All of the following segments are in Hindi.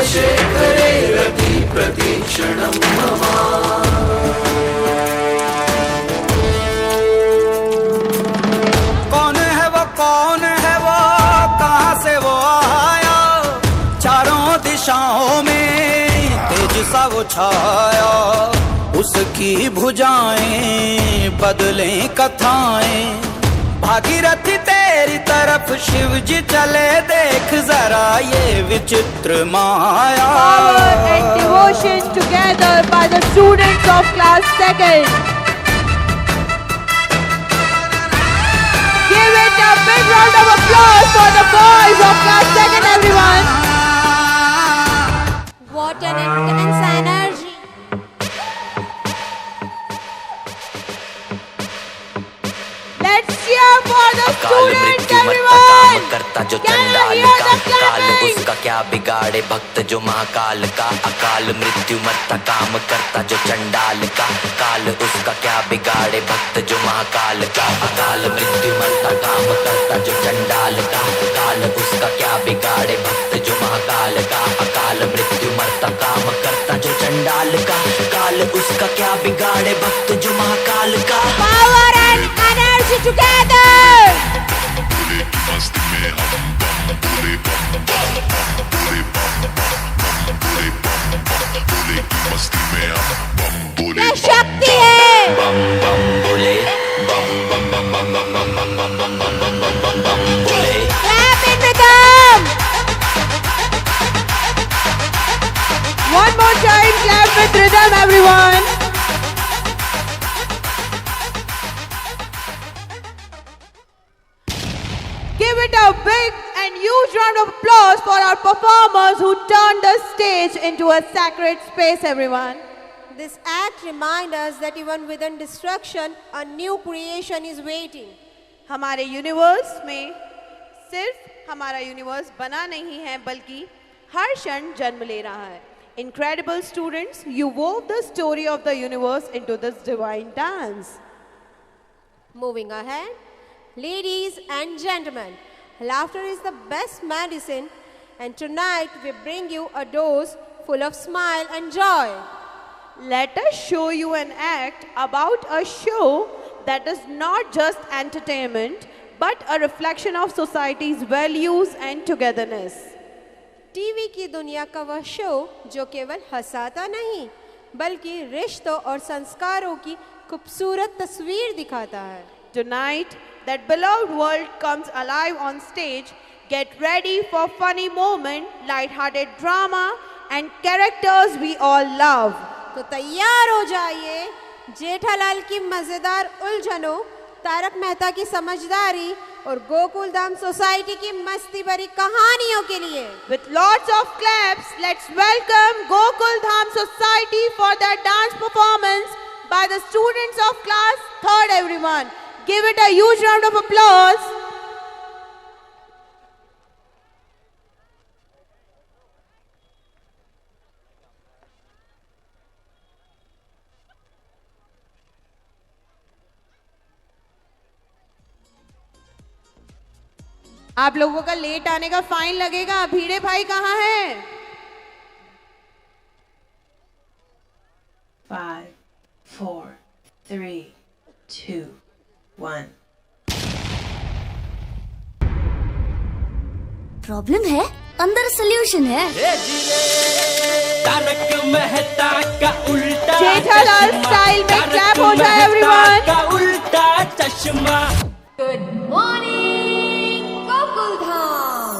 चन्द्रशेखरे रति प्रतीक्षणं मम। कौन है वो कहाँ से वो आया, चारों दिशाओं में तेज सा वो छाया। उसकी भुजाएं बदलें कथाएं, भागीरथी तेरी तरफ शिव जी चले, देख जरा ये विचित्र माया। Power and devotion together by the students of class 2nd. Give it a big round of applause for the boys of class 2nd, everyone. What an intense energy. Let's cheer for the students, everyone. करता जो Can I चंडाल hear का, the काल clapping? उसका क्या बिगाड़े भक्त जो महाकाल का। अकाल मृत्यु मरता काम करता जो चंडाल का, काल उसका क्या बिगाड़े भक्त जो महाकाल का। अकाल मृत्यु मरता काम करता जो चंडाल का, काल उसका क्या बिगाड़े भक्त जो महाकाल का। अकाल मृत्यु मरता काम करता जो चंडाल का, काल उसका क्या बिगाड़े भक्त जो महाकाल का। Power and energy together. क्या शक्ति है। बम बम बोले, बम बम बम बम बम बम बम बम बम बम बम बम बम बम बोले। Clap in rhythm. One more time, clap with rhythm, everyone. Give it a big and huge round of applause for our performers who turned the stage into a sacred space, everyone. This act reminds us that even within destruction, a new creation is waiting. हमारे यूनिवर्स में सिर्फ हमारा यूनिवर्स बना नहीं है, बल्कि हर क्षण जन्म ले रहा है. Incredible students, you wove the story of the universe into this divine dance. Moving ahead, ladies and gentlemen, laughter is the best medicine, and tonight we bring you a dose full of smile and joy. Let us show you an act about a show that is not just entertainment, but a reflection of society's values and togetherness. TV की दुनिया का वह शो जो केवल हंसाता नहीं, बल्कि रिश्तों और संस्कारों की खूबसूरत तस्वीर दिखाता है. Tonight, that beloved world comes alive on stage. Get ready for funny moment, light-hearted drama, and characters we all love. तो तैयार हो जाइए जेठालाल की मजेदार उलझनों, तारक मेहता की समझदारी और गोकुल धाम सोसाइटी की मस्ती भरी कहानियों के लिए. With lots of claps, let's welcome Gokul Dham Society for their dance performance by the students of class 3rd, everyone. Give it a huge round of applause. आप लोगों का लेट आने का फाइन लगेगा. भीड़े भाई कहाँ हैं? 5, 4, 3, 2, 1. प्रॉब्लम है, अंदर सोल्यूशन है. तारक मेहता का उल्टा जेठालाल स्टाइल में क्लैप हो जाए एवरीवन. का उल्टा चश्मा. Good morning Gokul Dham.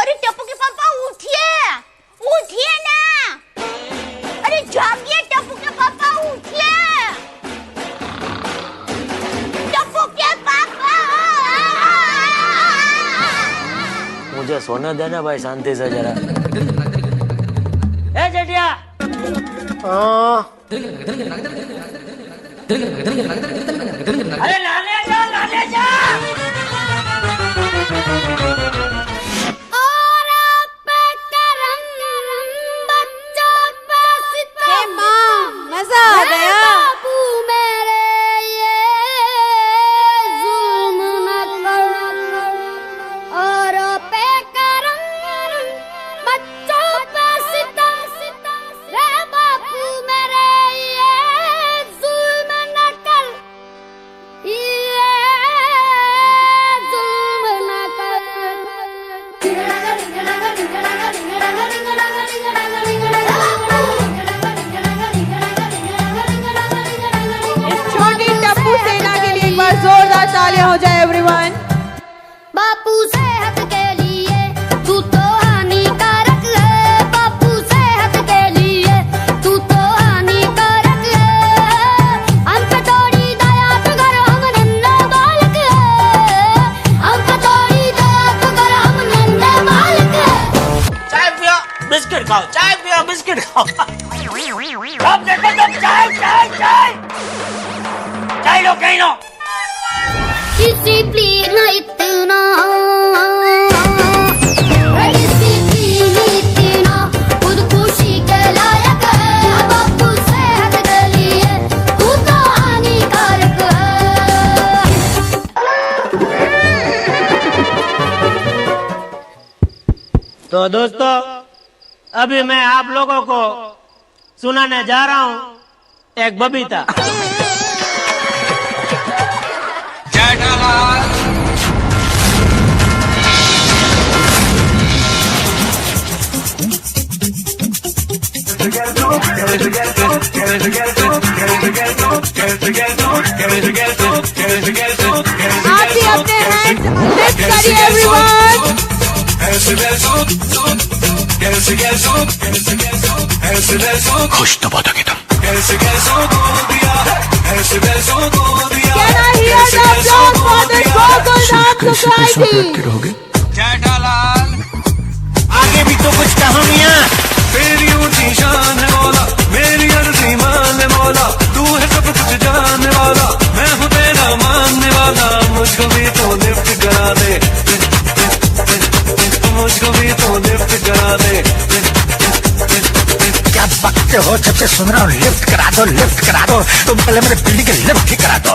अरे टप्पू के पापा उठिए, उठिए ना. अरे जागिए टप्पू के पापा, उठिए. टप्पू के पापा. मुझे सोने देना भाई शांति से जरा. ए जेठिया. अरे लाने जा, लाने जा. हे माँ, मजा आ गया. बाबू मेरे ये जुल्म तालियां हो जाए एवरीवन। बापू सेहत के लिए तू तो हानिकारक है, बापू सेहत के लिए तू तो हानिकारक है। हम पे थोड़ी दया तो कर, हम नन्हे बालक है, हम पे थोड़ी दया तो कर, हम नन्हे बालक है। चाय पियो बिस्किट खाओ, चाय पियो बिस्किट खाओ। अब देखो तुम चाय चाय चाय चाय लो कहीं लो। डिसिप्लिन इतना, डिसिप्लिन इतना खुदकुशी के लायक है। बापू सेहत के लिए तू तो हानिकारक है। तो दोस्तों अभी मैं आप लोगों को सुनाने जा रहा हूँ एक बबीता। आप भी अपने हैंड लिफ्ट करिए एवरीवन। खुश तो बहुत होगे तुम। Can I hear the applause for this Gokul Dance Society? आगे भी तो कुछ कहानियाँ। मेरी ऊंची शान है मौला, मेरी अर्जी मान है मौला, तू है सब कुछ जानने वाला, मैं हूँ तेरा मानने वाला। मुझको भी तो लिफ्ट करा दे, मुझको भी तो लिफ्ट करा दे। क्या बकते हो? जब से सुन रहा हूँ लिफ्ट करा दो, लिफ्ट करा दो। तुम पहले मेरे बिल्डिंग के लिफ्ट ही करा दो।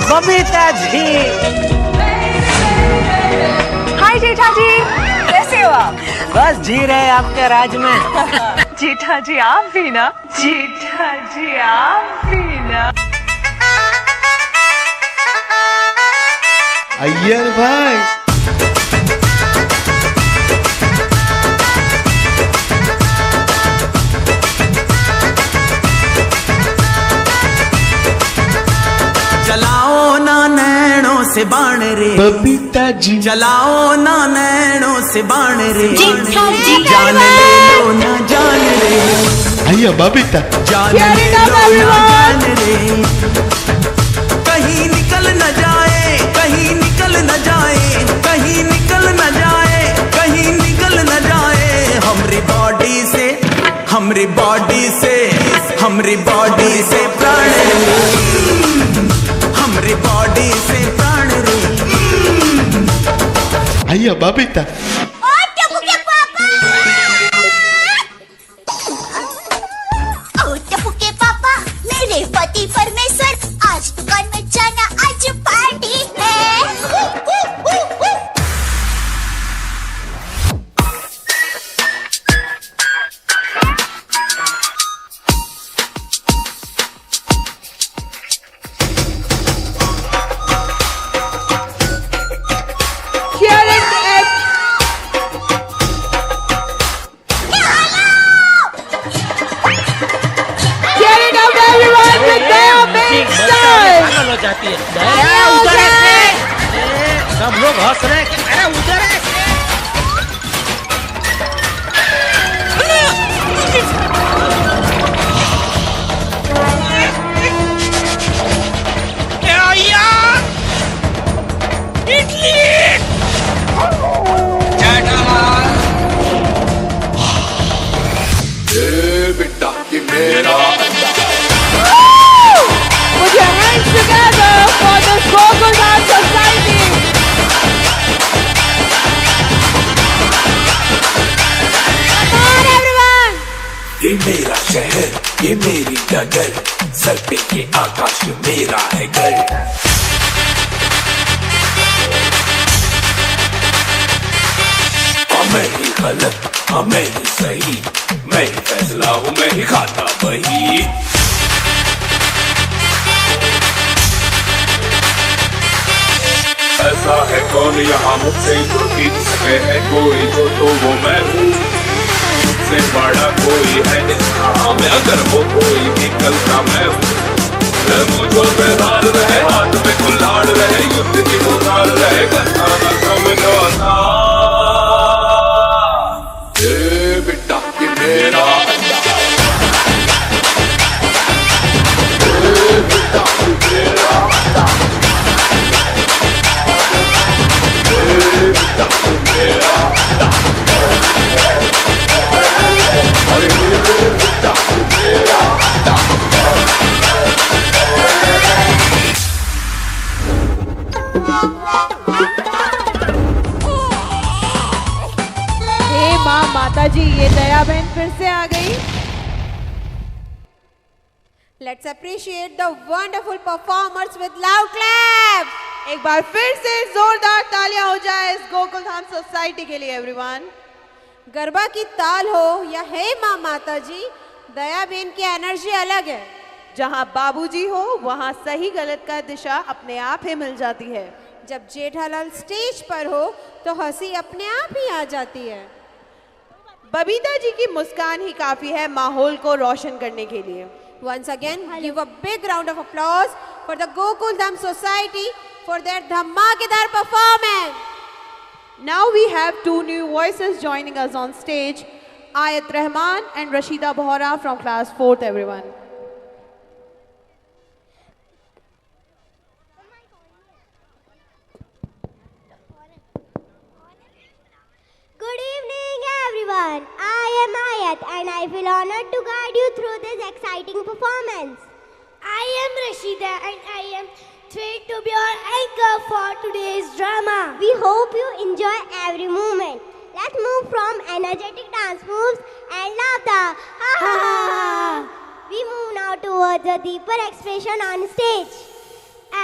बबीता जी। हाय जेठा जी, कैसे हो आप? बस जी रहे आपके राज में। जेठा जी आप भी ना, जेठा जी आप भी ना। अय्यर भाई जलाओ ना नैनों से बाण रे बबीता जी, जलाओ ना नैनों से बाण रे। जेठा जी जान ले लो ना जान रे, अय्या बबीता, जान ले लो ना जान रे। कहीं निकल न जाए, कहीं निकल न जाए, कहीं निकल न जाए, कहीं निकल न जाए। हमरी बॉडी से, हमरी बॉडी से, हमरी बॉडी से प्राण रे, हमरी बॉडी से प्राण रे। अय्या बबीता। ओ टप्पू के पापा, ओ टप्पू के पापा, मेरे पति परमेश्वर, आज दुकान में जाना, आज पार्टी है। Cheer it up. Cheer it up everyone with their big style. पागल हो जाती है। दया उधर है। सब लोग हंस रहे हैं। अरे उधर है। क्या यार? इडली। बेटा कि मेरा Put your hands together for the Gokul Dance Society. Come on everyone. ये मेरा शहर, ये मेरी डगर, सर पे ये आकाश मेरा है घर। मैं ही गलत, मैं ही सही, मैं ही फैसला हूँ, मैं ही खाता वही। ऐसा है कौन यहाँ मुझसे जो जीत सके है कोई, जो तो वो मैं हूँ, मुझसे बड़ा कोई है इस जहां में, अगर वो कोई भी वाह जी, ये दया बहन फिर से आ गई। Let's appreciate the wonderful performers with loud clap. एक बार फिर से जोरदार तालियां हो जाए इस गोकुल धाम सोसाइटी के लिए एवरीवन। गरबा की ताल हो या हे माँ माता जी, दया बहन की एनर्जी अलग है। जहां बाबूजी हो वहां सही गलत का दिशा अपने आप ही मिल जाती है। जब जेठालाल स्टेज पर हो तो हंसी अपने आप ही आ जाती है। बबीता जी की मुस्कान ही काफी है माहौल को रोशन करने के लिए। Once again, give a big round of applause for the Gokul Dham Society for their dhamakedar performance. Now we have two new voices joining us on stage, Ayat Rahman and Rashida Bohra from class 4th everyone. Good evening, everyone. I am Ayat and I feel honored to guide you through this exciting performance. I am Rashida and I am thrilled to be your anchor for today's drama. We hope you enjoy every moment. Let's move from energetic dance moves and laughter. Ha ha ha. We move now towards a deeper expression on stage.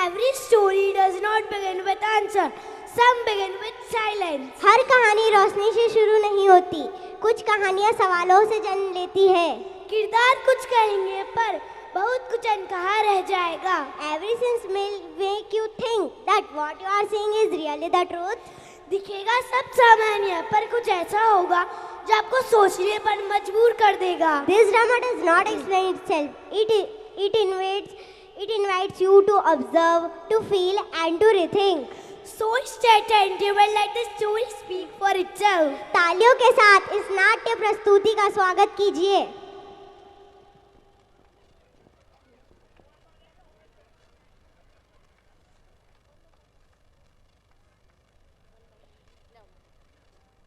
Every story does not begin with answer. Some begin with silence. हर कहानी रोशनी से शुरू नहीं होती, कुछ कहानियाँ सवालों से जन्म लेती है। किरदार कुछ कहेंगे पर बहुत कुछ अनकहा रह जाएगा। Every sense will make you think that what you are seeing is really the truth. दिखेगा सब सामान्य पर कुछ ऐसा होगा जो आपको सोचने पर मजबूर कर देगा। This drama does not explain itself. It invites you to observe, to feel and to rethink. So stay attentive and let the story speak for itself. तालियों के साथ इस नाट्य प्रस्तुति का स्वागत कीजिए।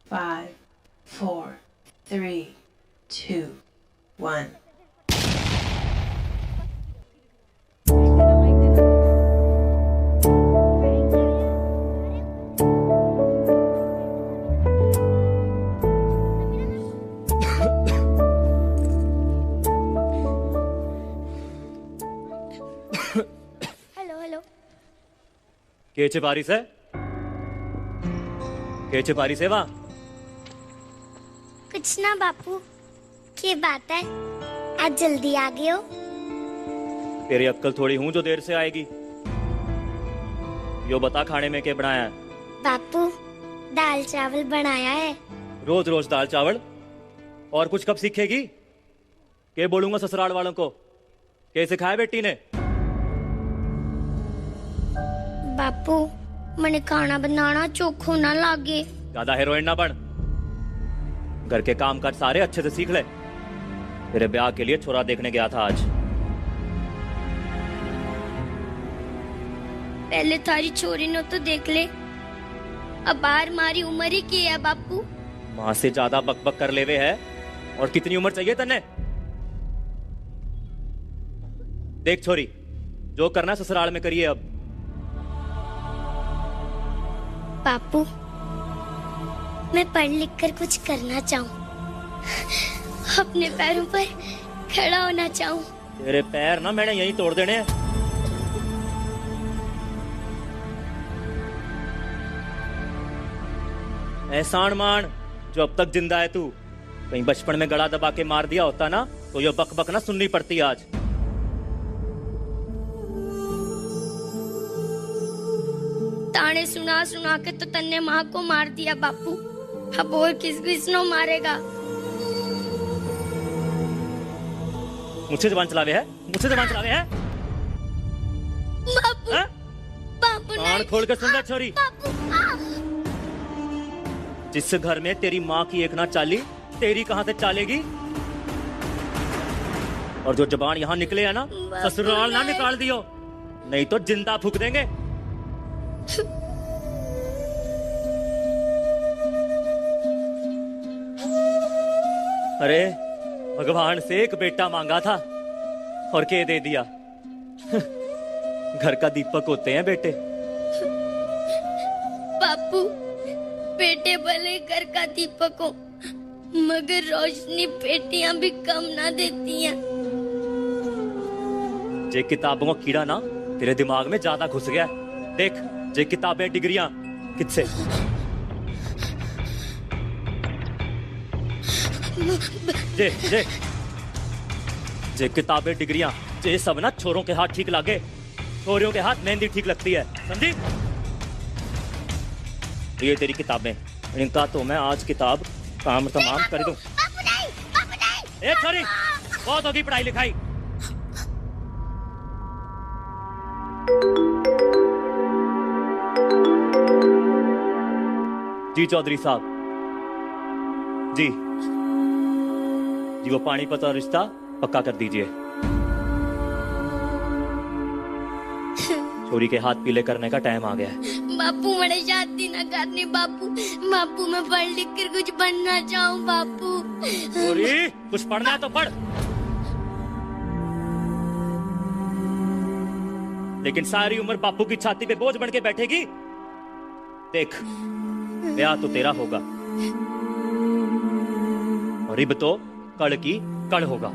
Five, 4, 3, 2, 1. केचे पारिस है? केचे पारिस है वहाँ? कुछ ना बापू, क्या बात है? आज जल्दी आ गए हो? तेरी अक्कल थोड़ी हूँ जो देर से आएगी। यो बता खाने में क्या बनाया है? बापू, दाल चावल बनाया है। रोज रोज दाल चावल? और कुछ कब सीखेगी? क्या बोलूंगा ससुराल वालों को? कैसे खाया बेटी ने? बापू, मैंने खाना बनाना चोखो ना लागे। ज्यादा हीरोइन ना बन। घर के काम काज सारे अच्छे से सीख ले। तेरे ब्याह के लिए छोरा देखने गया था आज। पहले थारी छोरी ने तो देख ले, अब बाहर मारी उम्र ही की है बापू। माँ से ज्यादा बकबक कर लेवे है। और कितनी उम्र चाहिए तन्ने? देख छोरी, जो करना ससुराल में करिए अब। बापू, मैं पढ़ लिख कर कुछ करना चाहूँ, अपने पैरों पर खड़ा होना चाहूँ। तेरे पैर ना मैंने यहीं तोड़ देने हैं। एहसान मान जो अब तक जिंदा है तू। कहीं बचपन में गला दबा के मार दिया होता ना तो ये बक बक ना सुननी पड़ती आज। ताने सुना सुना के तो तन्ने माँ को मार दिया बापू, अब और किसनो मारेगा? मुझसे जुबान चलावे है? मुझसे जुबान चलावे है? बापू, बापू कान खोल के सुन ले छोरी। बापू, जिस घर में तेरी माँ की एक ना चाली, तेरी कहाँ से चालेगी? और जो जुबान यहाँ निकले है ना, ससुराल ना निकाल दियो, नहीं तो जिंदा फूक देंगे। अरे भगवान से एक बेटा मांगा था और के दे दिया। घर का दीपक होते हैं बेटे। बापू, बेटे भले घर का दीपक हो मगर रोशनी पेटियां भी कम ना देती हैं। जे किताबों का कीड़ा ना तेरे दिमाग में ज्यादा घुस गया। देख जे किताबें डिग्रियां किससे। जे जे जे किताबें डिग्रियां जे सब ना छोरों के हाथ ठीक लागे, छोरियों के हाथ मेहंदी ठीक लगती है, समझी? ये तेरी किताबें, इनका तो मैं आज किताब काम तमाम कर दूं। एक छोरी, बहुत होगी पढ़ाई लिखाई। जी चौधरी साहब जी जी, वो पानीपत और रिश्ता पक्का कर दीजिए। छोरी के हाथ पीले करने का टाइम आ गया है। बापू मेरे शादी न करनी बापू। बापू मैं पढ़ लिख कर कुछ बनना चाहूँ बापू। छोरी कुछ पढ़ना है तो पढ़, लेकिन सारी उम्र बापू की छाती पे बोझ बन के बैठेगी। देख ब्याह तो तेरा होगा और रिब तो कड़ की कड़ होगा।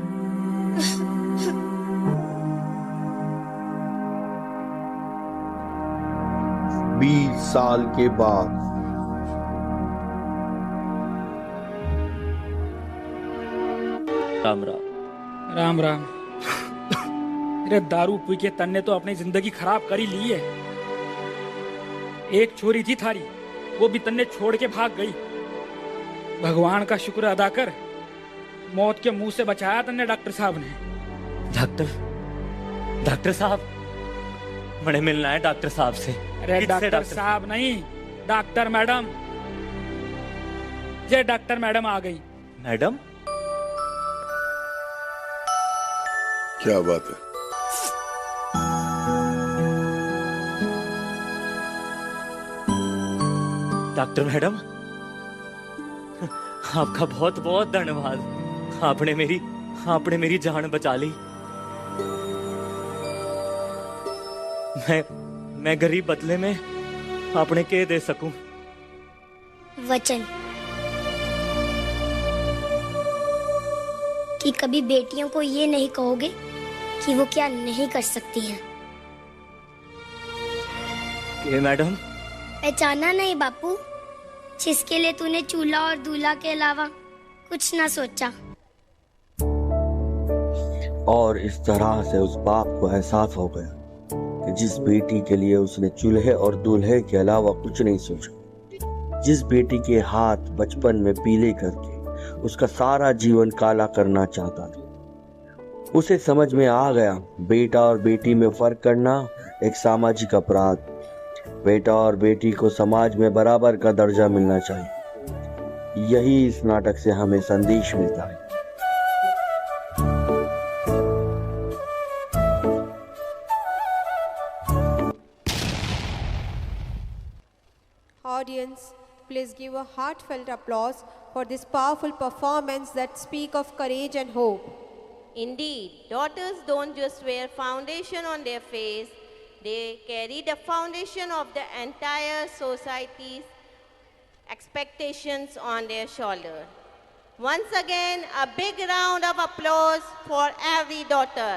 साल के बाद राम राम। राम राम। अरे दारू पी के तन्ने तो अपनी जिंदगी खराब कर ही ली है। एक छोरी थी थारी, वो भी तन्ने छोड़ के भाग गई। भगवान का शुक्र अदा कर, मौत के मुंह से बचाया तन्ने डॉक्टर साहब ने। डॉक्टर साहब बड़े मिलना है डॉक्टर साहब से। अरे डॉक्टर साहब नहीं, डॉक्टर मैडम। ये डॉक्टर मैडम आ गई। मैडम क्या बात है? डॉक्टर मैडम आपका बहुत बहुत धन्यवाद। आपने मेरी जान बचा ली। मैं गरीब बदले में आपने के दे सकूं? वचन कि कभी बेटियों को ये नहीं कहोगे कि वो क्या नहीं कर सकती हैं। के मैडम? पहचाना नहीं बापू, जिसके लिए तूने चूल्हा और दूल्हा के अलावा कुछ ना सोचा। और इस तरह से उस बाप को एहसास हो गया कि जिस बेटी के लिए उसने चूल्हे और दूल्हे के अलावा कुछ नहीं सोचा, जिस बेटी के हाथ बचपन में पीले करके उसका सारा जीवन काला करना चाहता था, उसे समझ में आ गया बेटा और बेटी में फर्क करना एक सामाजिक अपराध। बेटा और बेटी को समाज में बराबर का दर्जा मिलना चाहिए। यही इस नाटक से हमें संदेश मिलता है। Audience, please give a heartfelt applause for this powerful performance that speak of courage and hope. Indeed, daughters don't just wear foundation on their face, they carry the foundation of the entire society's expectations on their shoulder. Once again, a big round of applause for every daughter.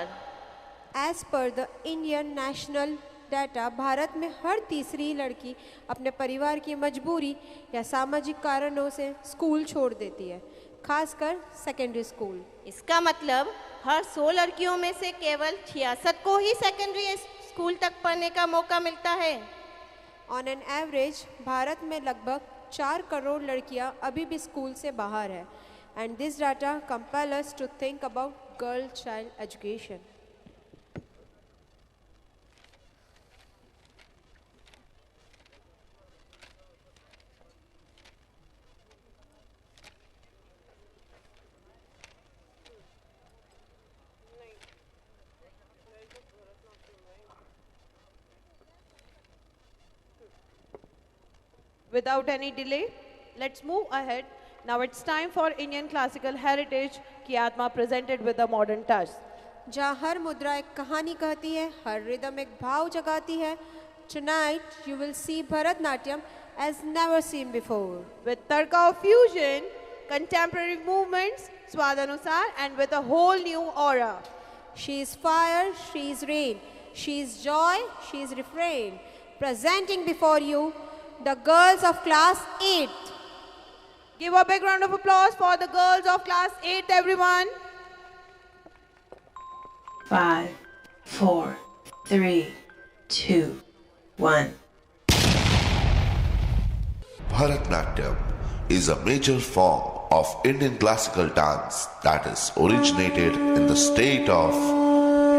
As per the Indian national data, Bharat में हर तीसरी लड़की अपने परिवार की मजबूरी या सामाजिक कारणों से स्कूल छोड़ देती है, खासकर सेकेंडरी स्कूल। इसका मतलब हर 100 लड़कियों में से केवल 66 को ही सेकेंडरी स्कूल तक पढ़ने का मौका मिलता है। ऑन एन एवरेज भारत में लगभग 4 करोड़ लड़कियां अभी भी स्कूल से बाहर है, and this data compel us to think about girl child education. Without any delay, let's move ahead. Now it's time for Indian classical heritage की आत्मा presented with a modern touch. जहाँ हर मुद्रा एक कहानी कहती है, हर रिदम एक भाव जगाती है. Tonight you will see Bharatnatyam as never seen before. With Tarka of fusion, contemporary movements, Swadanusar, and with a whole new aura. She is fire, she is rain, she is joy, she is refrain. Presenting before you the girls of class 8. Give a big round of applause for the girls of class 8, everyone. 5, 4, 3, 2, 1. Bharatnatyam is a major form of Indian classical dance that is originated in the state of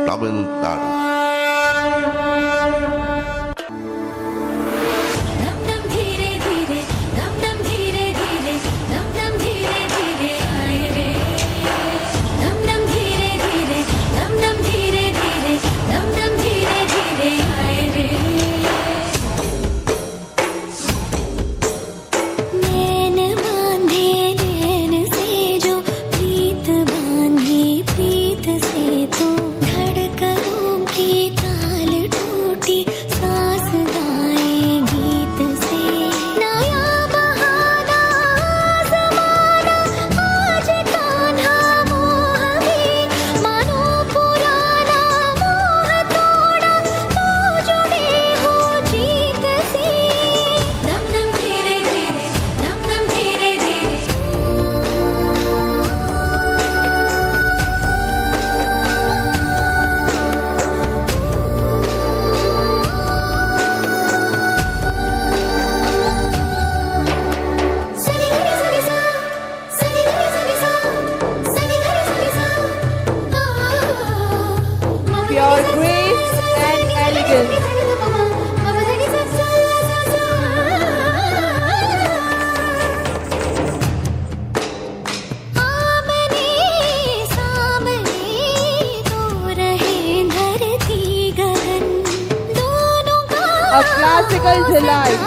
Tamil Nadu. A classical delight.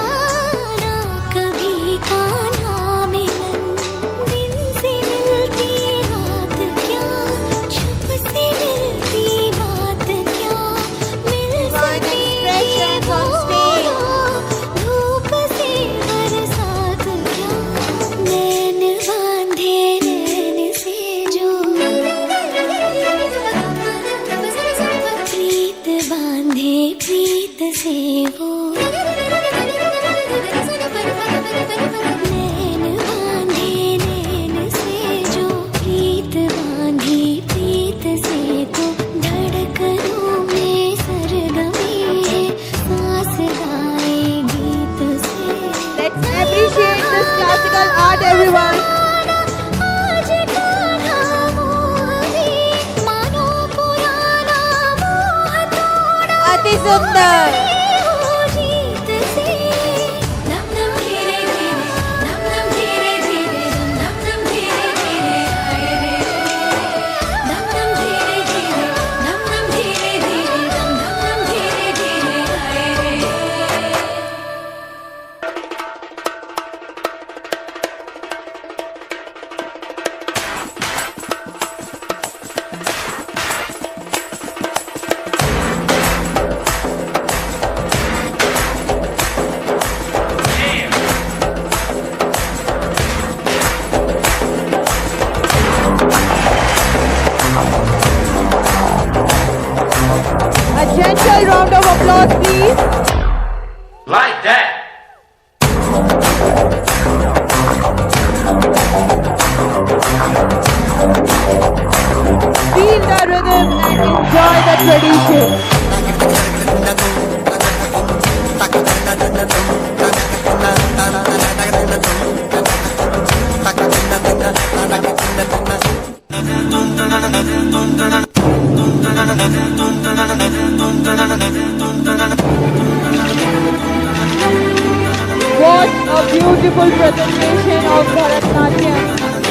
What a beautiful presentation of Bharatnatyam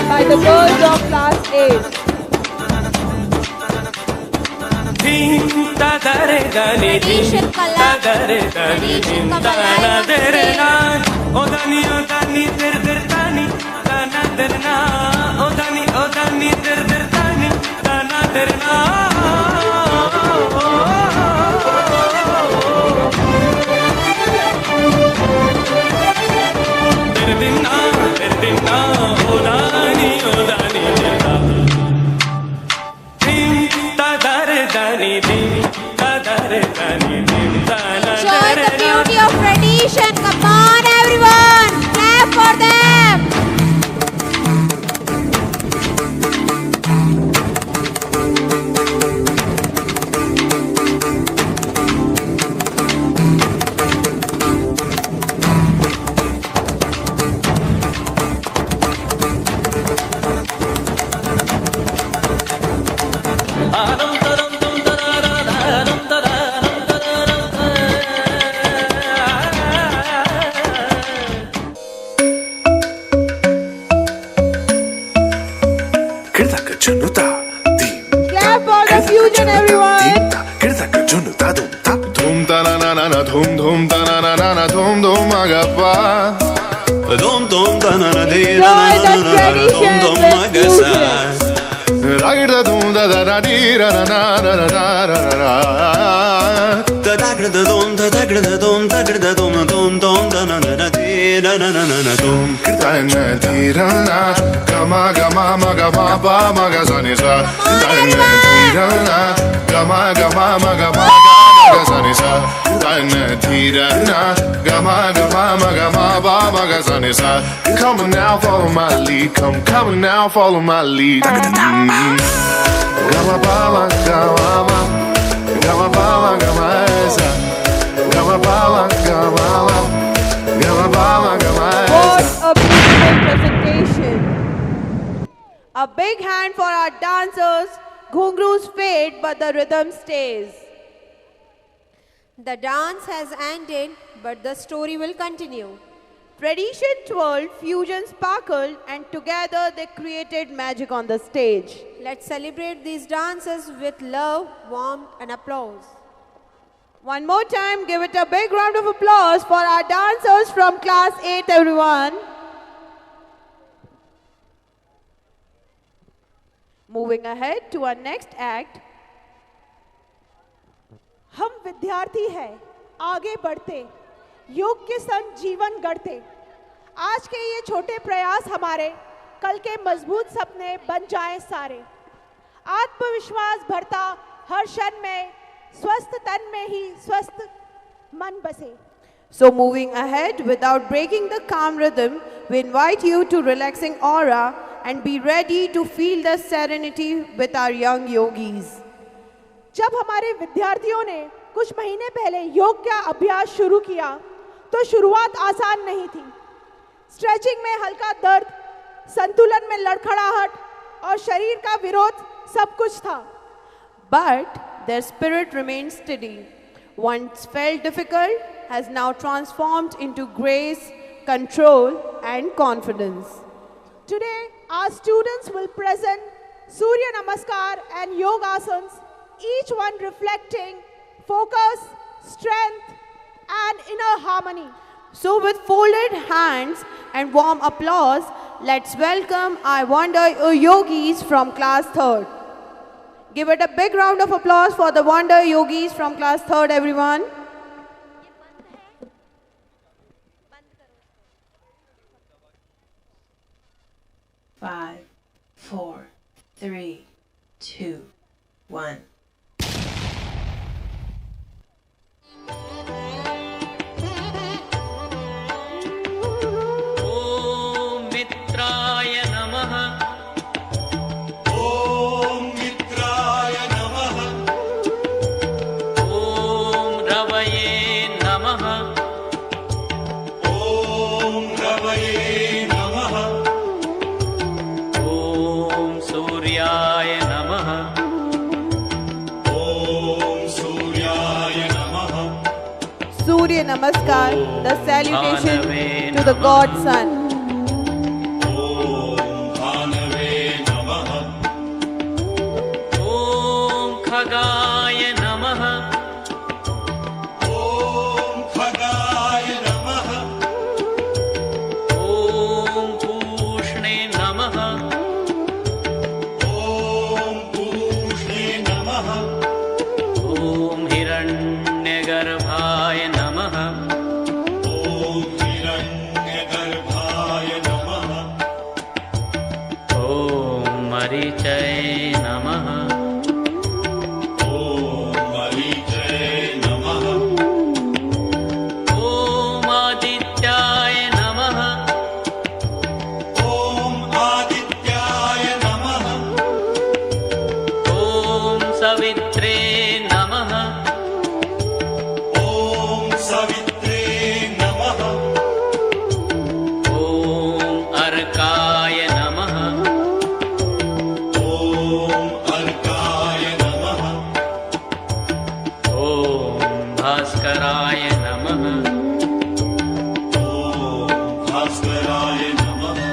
by the girls of class 8. Hola Showing the beauty of tradition. Come on, everyone. Clap for them. Clap for the fusion, everyone. Dhum ta na na na na dhum dhum ta na na na na dhum dhum agappa dhum dhum ta na na de na na na na dhum dhum agasa ragir da dhum da da da di ra na na na na na na da da gr da dhum da da gr da dhum da gr da dhum dhum dhum da na na na de na na na na na dhum kirta na di ra na gama gama ma gama pa ma ga sa ni sa kirta na di ra na gama gama ma gama ga sa ni sa kirta na di ra na gama gama ma gama pa ma ga sa ni sa come on now follow my lead come on now follow my lead gama pa ma gama ma gama pa ma gama sa gama pa ma gama ma gama pa ma gama What a beautiful presentation. A big hand for our dancers. Ghungroos fade, but the rhythm stays. The dance has ended, but the story will continue. Tradition twirled, fusion sparkled, and together they created magic on the stage. Let's celebrate these dances with love, warmth, and applause. One more time, give it a big round of applause for our dancers from class 8, everyone. Moving ahead to our next act. हम विद्यार्थी हैं, आगे बढ़ते, योग के संग जीवन गढ़ते। आज के ये छोटे प्रयास हमारे कल के मजबूत सपने बन जाएं सारे। आत्मविश्वास भरता हर क्षण में, स्वस्थ तन में ही स्वस्थ मन बसे। So moving ahead, without breaking the calm rhythm, we invite you to relaxing aura and be ready to feel the serenity with our young yogis. जब हमारे विद्यार्थियों ने कुछ महीने पहले योग का अभ्यास शुरू किया, तो शुरुआत आसान नहीं थी। स्ट्रेचिंग में हल्का दर्द, संतुलन में लड़खड़ाहट और शरीर का विरोध सब कुछ था। But their spirit remained steady. Once felt difficult has now transformed into grace, control, and confidence. Today, our students will present Surya Namaskar and Yoga Asanas, each one reflecting focus, strength, and inner harmony. So with folded hands and warm applause, let's welcome our Wonder Yogis from class 3rd. Give it a big round of applause for the Wonder Yogis from class 3rd, everyone. Five, 4, 3, 2, 1. ॐ मित्राय नमः ॐ मित्राय नमः ॐ रवये नमः ॐ रवये नमः ॐ सूर्याय नमः ॐ सूर्याय नमः Surya Namaskar, the salutation to the God Sun. भानवे नमः ॐ खगाय नमः ॐ खगाय नमः ॐ पूष्णे नमः ॐ पूष्णे नमः ॐ हिरण्यगर्भाय नमः ॐ हिरण्यगर्भाय सवित्रे नमः। ॐ सवित्रे नमः। ॐ अर्काय नमः। ॐ अर्काय नमः। ॐ भास्कराय नमः। ॐ भास्कराय नमः।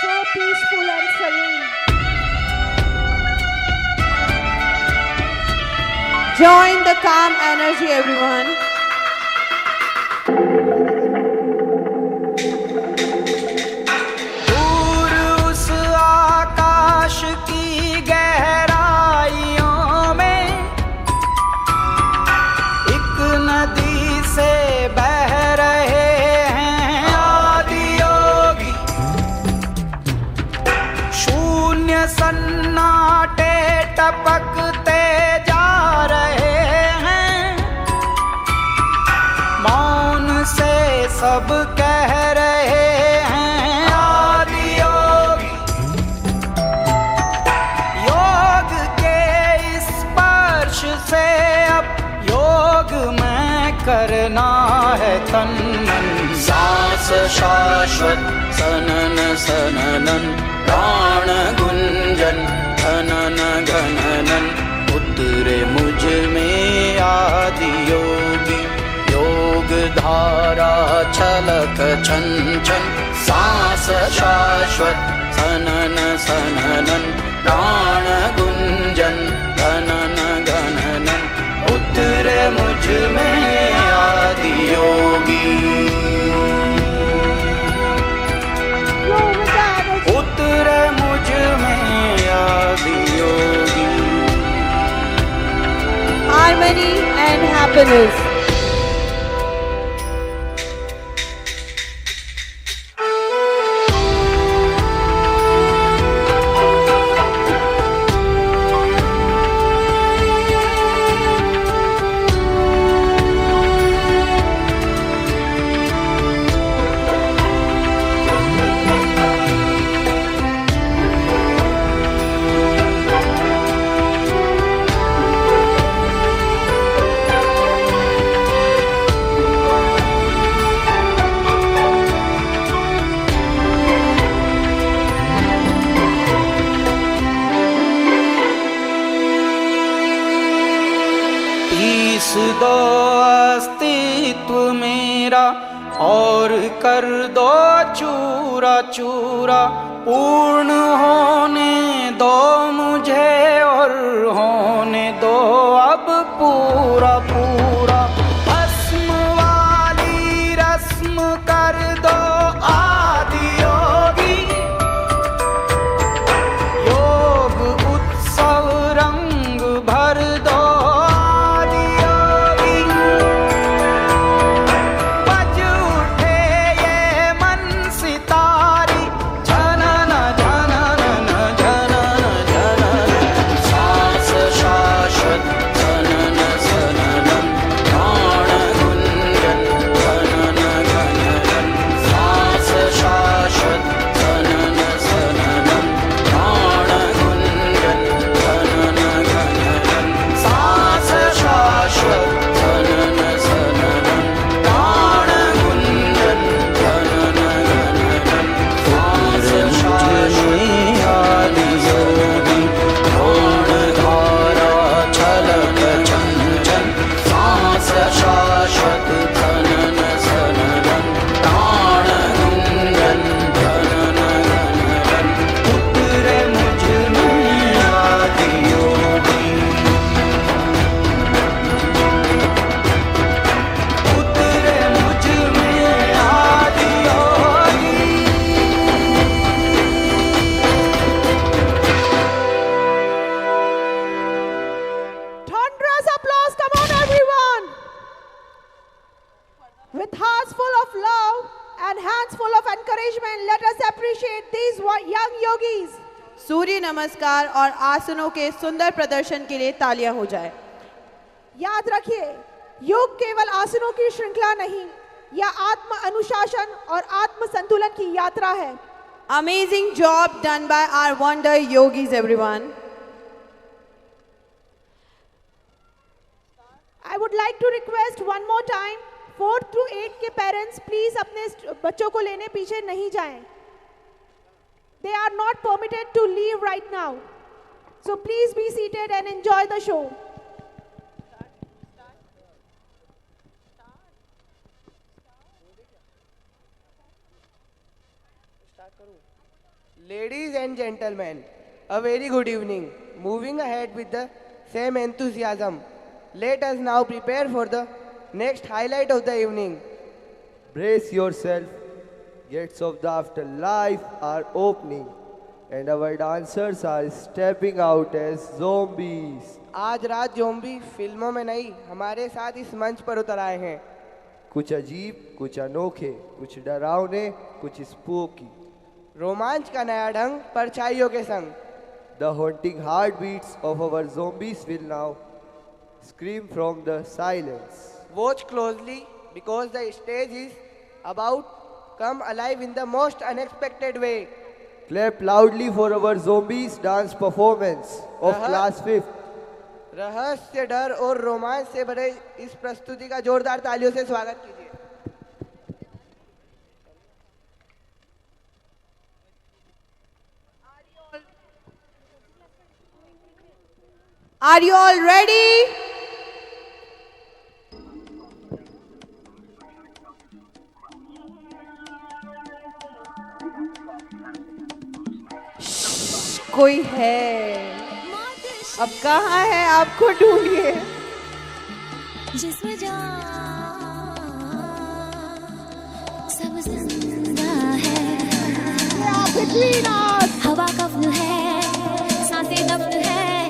So peaceful and serene. Join the calm energy, everyone. दूर उस आकाश की गहराइयों में एक नदी से बह रहे हैं आदि योगी। शून्य सन्नाटे टपकते जा रहे हैं। मौन से सब कह रहे हैं आदि योगी। योग के स्पर्श से अब योग में करना है तन मन। सांस शाश्वत सनन सननन प्राण गुंजन घनन घननन उतरे मुझ में आदि योगी। योग धारा छलक छन छन सांस शाश्वत सनन सननन प्राण गुंजन घनन घननन उतरे मुझ में आदि योगी। उतरे मुझ में आदि योगी। Harmony and happiness. पीस दो अस्तित्व मेरा और कर दो चूरा चूरा। पूर्ण होने दो मुझे और होने दो अब पूरा पूरा। भस्म वाली रस्म कर दो आदि योगी। योग उत्सव रंग भर दो आदि योगी। बज उठे ये मन सितारी झनन झनन झनन झनन। सांस शाश्वत सनन सननन प्राण गुंजन घनन घननन। सांस शाश्वत सनन सननन प्राण गुंजन घनन घननन। सांस शाश्वत सनन सननन प्राण गुंजन घनन घननन। सांस शाश्वत आदि योगी। प्राण धारा छलक छन छन सांस शाश्वत सनन सननन प्राण गुंजन घनन घननन उतरे मुझ में आदि योगी। उतरे मुझ में आदि योगी। Thunderous applause, come on everyone. With hearts full of love and hands full of encouragement, let us appreciate these young yogis. सूर्य नमस्कार और आसनों के सुंदर प्रदर्शन के लिए तालियां हो जाए। याद रखिए, योग केवल आसनों की श्रृंखला नहीं, यह आत्म अनुशासन और आत्म संतुलन की यात्रा है। Amazing job done by our wonder yogis, everyone. I would like to request one more time, 4th to 8th के parents please अपने बच्चों को लेने पीछे नहीं जाएं. They are not permitted to leave right now. So please be seated and enjoy the show. Ladies and gentlemen, a very good evening. Moving ahead with the same enthusiasm, let us now prepare for the next highlight of the evening. Brace yourself. Gates of the afterlife are opening and our dancers are stepping out as zombies. आज रात ज़ोंबी फिल्मों में नहीं, हमारे साथ इस मंच पर उतर आए हैं. कुछ अजीब, कुछ अनोखे, कुछ डरावने, कुछ स्पूकी. रोमांच का नया ढंग परछाइयों के संग. The haunting heartbeats of our zombies will now scream from the silence. Watch closely because the stage is about come alive in the most unexpected way. Clap loudly for our zombies dance performance of class 5th. रहस्य, डर और रोमांच से भरे इस प्रस्तुति का जोरदार तालियों से स्वागत कीजिए. Are you all ready? कोई है, अब कहाँ है, आपको ढूंढिए. जिसमें सब जिंदा है, हवा कफ्न है, सांसें दफ्न है,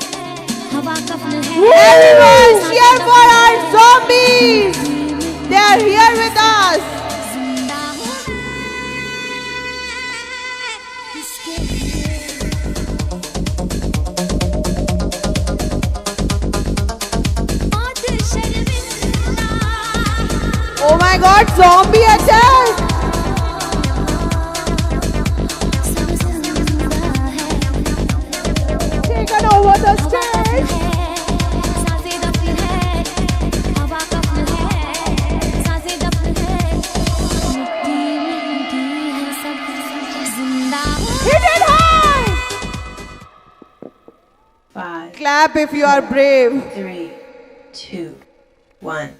हवा कफ्न है. Everyone cheer for our zombies. They are here with us. Oh my God, zombie attack! Taken over the stage. Hit it high! 5. Clap if you are brave. 3, 2, 1.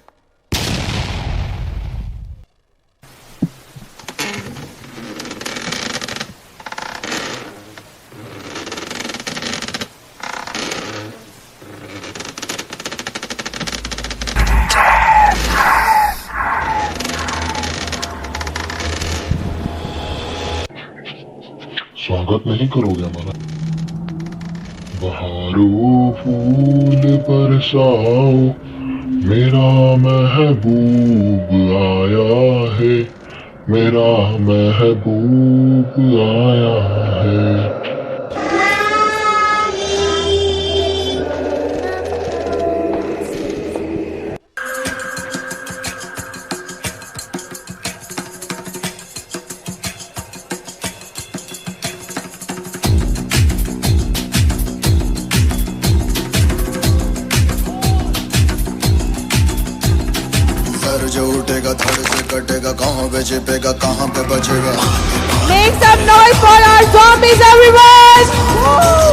स्वागत नहीं करोगे हमारा? बहारों फूल बरसाओ, मेरा महबूब आया है, मेरा महबूब आया है. जो उठेगा धड़ से कटेगा, कहाँ पे छिपेगा, कहाँ पे बचेगा. Make some noise for our zombies, everyone!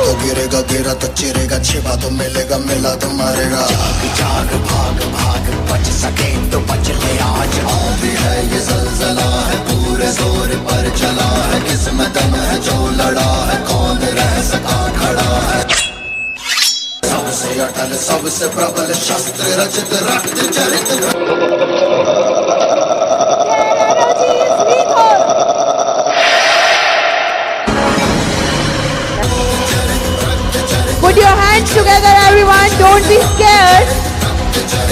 तो गिरेगा गिरा तो चिरेगा, छिपा तो मिलेगा, मिला तो मारेगा. जाग जाग भाग भाग, बच सके तो बच ले आज. आंधी है ये ज़लज़ला है, पूरे जोर पर चला है. किसमें दम है जो लड़ा है, कौन रह सका खड़ा है. सबसे अटल सबसे प्रबल शस्त्र रचित रक्त चरित. Put your hands together, everyone. Don't be scared.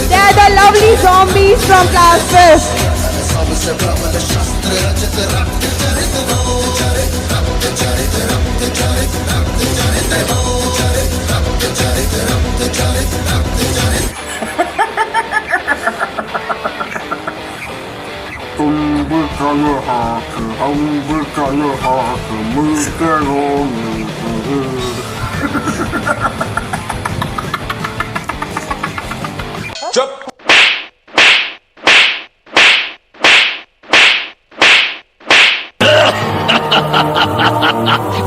They are the lovely zombies from class 5th. तुम भी चलो हाथ, हम भी चलो हाथ मिलके चुप।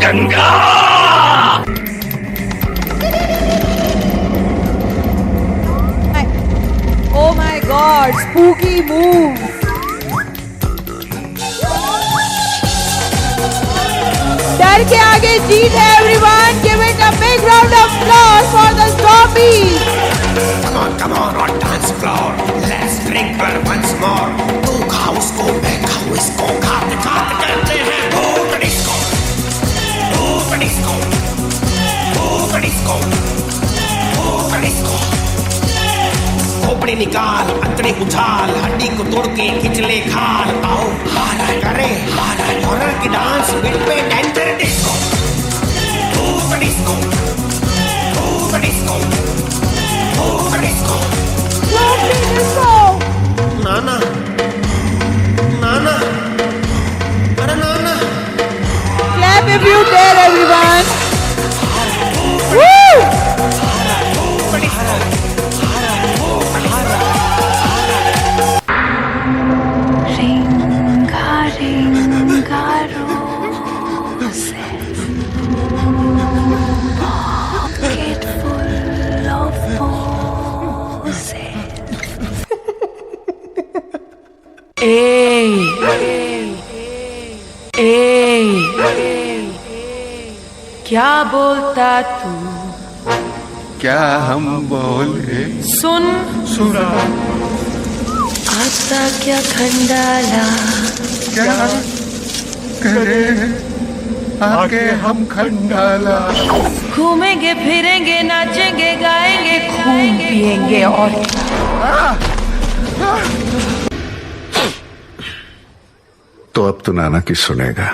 Ganga Oh my God, spooky move. डर के आगे जीत है everyone. Give it a big round of applause for the zombies. Come on, on dance floor. Let's drink her once more. तू खा उसको, मैं खाऊं इसको, खाते खाते करते हैं भूख डिस्को, भूख डिस्को, भूख डिस्को, भूख डिस्को। खोपड़ी निकाल, अंतड़े उछाल, हड्डी को तोड़ के खिंच ले खाल। आओ बारह करे, बारह हॉरर की डांस बिट पे डेंजर डिस्को, भूख डिस्को, भूख डिस्को, भूख डिस्को, नाना नाना अरे नाना। Clap if you dare, everyone. Woo! क्या बोलता तू? क्या हम बोले? सुन सुना। आता क्या खंडाला? क्या करे आके हम खंडाला। घूमेंगे फिरेंगे नाचेंगे गाएंगे खून पिएंगे और तो अब तो नाना की सुनेगा।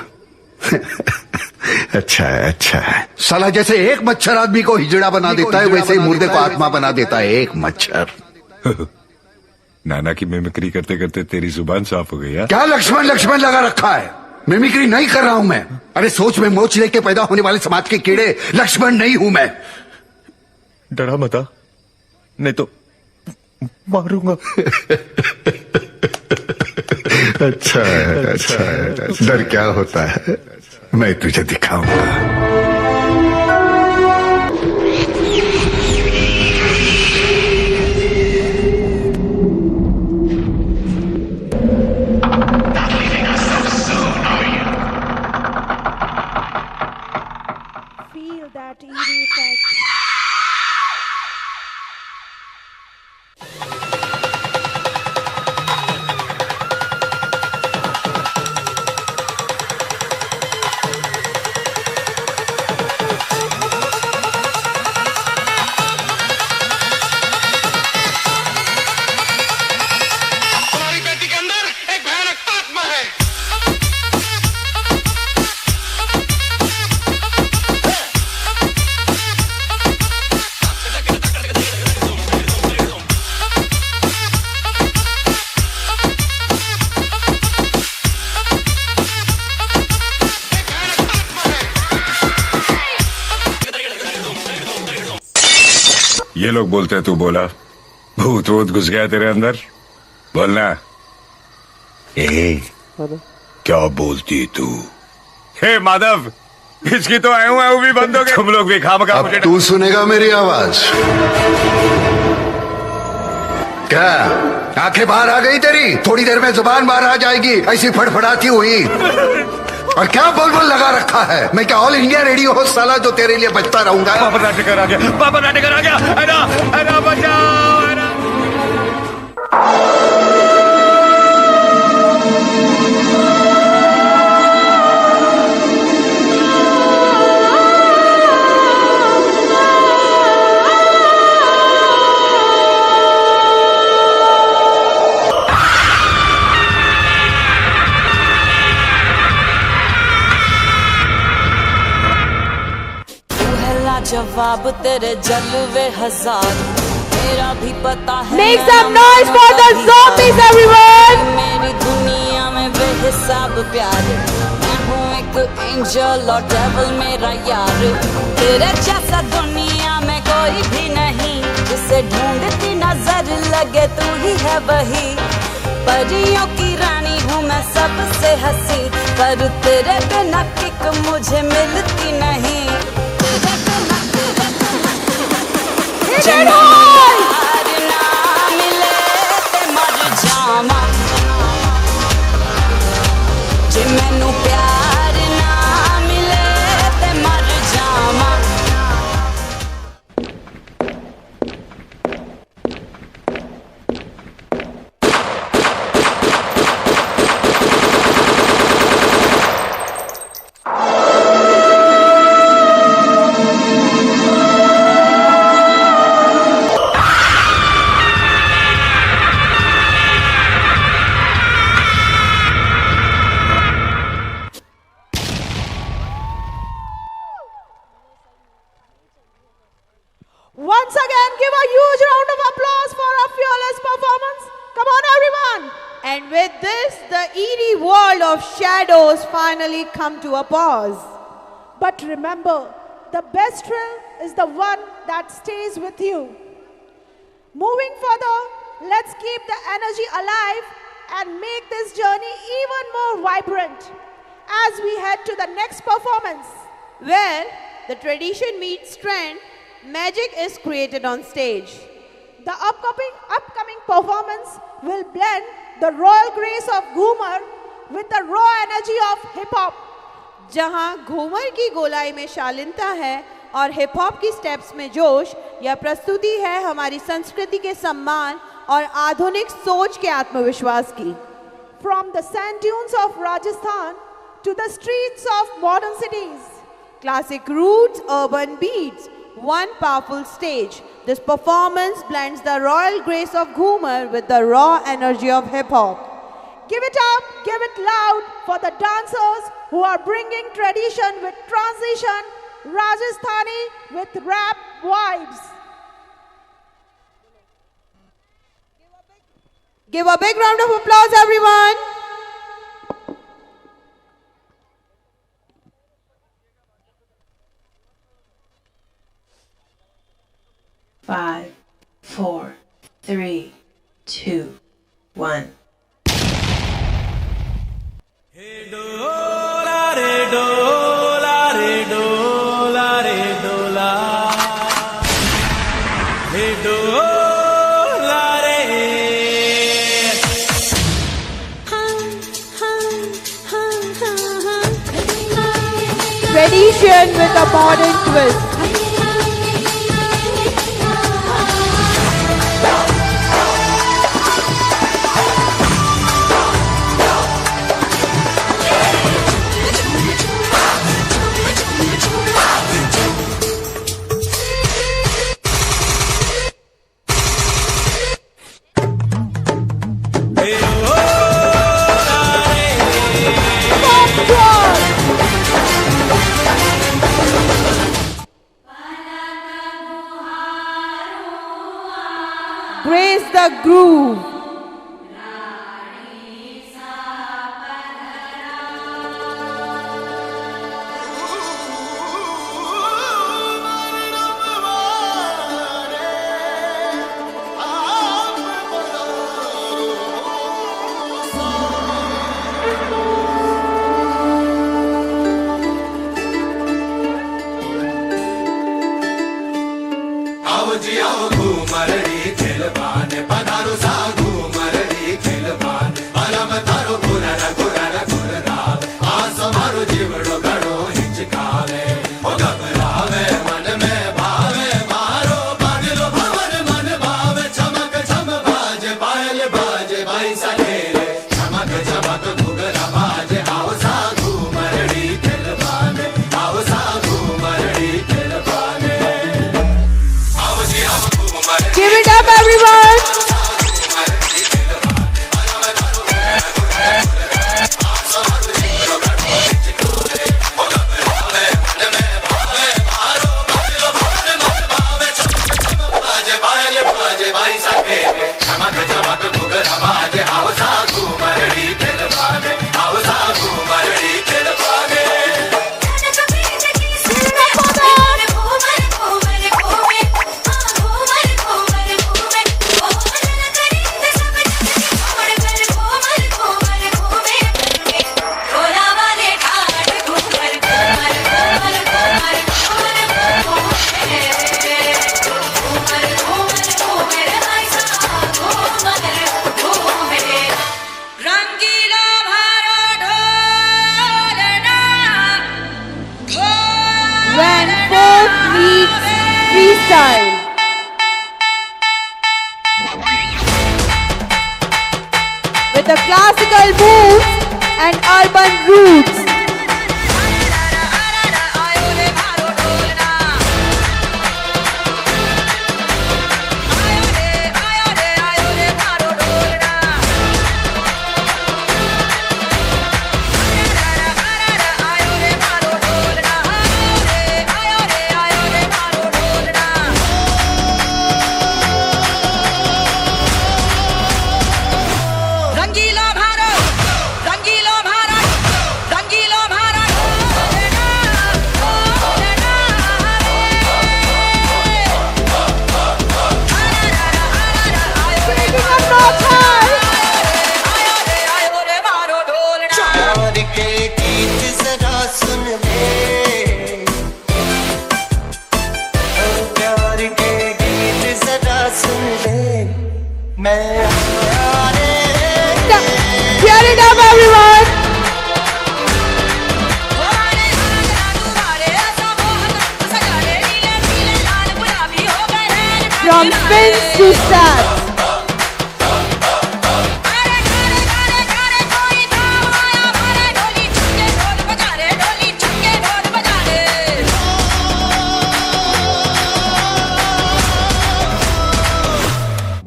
अच्छा है। साला जैसे एक मच्छर आदमी को हिजड़ा बना देता है वैसे ही मुर्दे को आत्मा बना देता है एक मच्छर। नाना की मिमिक्री करते करते तेरी जुबान साफ हो गई है। क्या लक्ष्मण लगा रखा है? मिमिक्री नहीं कर रहा हूं मैं। अरे सोच में मोच लेके पैदा होने वाले समाज के कीड़े लक्ष्मण नहीं हूं मैं। डरा मता, नहीं तो मारूंगा। अच्छा है। डर क्या होता है मैं तुझे दिखाऊंगा। Feel that eerie effect. ये लोग बोलते हैं तू बोला, भूत वूत घुस गया तेरे अंदर, बोलना। क्या बोलती तू? हे माधव, इसकी तो आए भी बंद हो गए। तुम लोग भी खाम खा। अब तू सुनेगा मेरी आवाज। क्या आंखें बाहर आ गई तेरी? थोड़ी देर में जुबान बाहर आ जाएगी ऐसी फड़फड़ाती हुई। और क्या बोल लगा रखा है? मैं क्या ऑल इंडिया रेडियो हो साला जो तेरे लिए बजता रहूंगा? पापा नाटेकर आ गया, पापा नाटेकर आ गया। अरे बचाओ। जवाब तेरे जलवे हजार मेरा भी पता है। Make some noise for the zombies, everyone! मेरी दुनिया में बेहिसाब प्यार मैं हूँ तू एंजल और डेविल मेरा यार। तेरे जैसा दुनिया में कोई भी नहीं, जिसे ढूंढती नजर लगे तू ही है वही। परियों की रानी हूँ मैं सबसे हंसी, पर तेरे बिना किक मुझे मिलती नहीं। जे मैनू प्यार ना मिले ते मर जावां, जे मैनू प्यार ना मिले ते मर जावां। Once again, give a huge round of applause for our fearless performance. Come on, everyone. And with this, the eerie world of shadows finally come to a pause. But remember, the best thrill is the one that stays with you. Moving further, let's keep the energy alive and make this journey even more vibrant as we head to the next performance, where the tradition meets trend. Magic is created on stage. The upcoming performance will blend the royal grace of Ghumar with the raw energy of hip hop. जहां घूमर की गोलाई में शालीनता है और हिप हॉप की स्टेप्स में जोश, यह प्रस्तुति है हमारी संस्कृति के सम्मान और आधुनिक सोच के आत्मविश्वास की। From the sand dunes of Rajasthan to the streets of modern cities, classic roots, urban beats, one powerful stage. This performance blends the royal grace of Ghumar with the raw energy of hip hop. Give it up, give it loud for the dancers who are bringing tradition with transition, Rajasthani with rap vibes. Give a big round of applause, everyone. Five, 4, 3, 2, 1. डोला रे डोला रे डोला रे डोला, हे डोला रे। Tradition with a modern twist. Grace the groove. आओ जी आओ घूमरड़ी खिलवाने, पधारो सा घूमरड़ी खिलवाने, अलम थारो गुरर गुरर गुरराव, आस मारो जीवड़ो घड़ो हिचकावे, ओ घबरावे मन में भावे, मारो बादलो भवन मन भावे, चमक चम बाजे पायल बाजे बाई सखेरे, चमक चमक घुघरा बाजे, आओ सा घूमरड़ी खिलवाने, आओ सा घूमरड़ी खिलवाने। आओ जी आओ style. With the classical moves and urban roots. Hear it up, everyone! From spins to starts.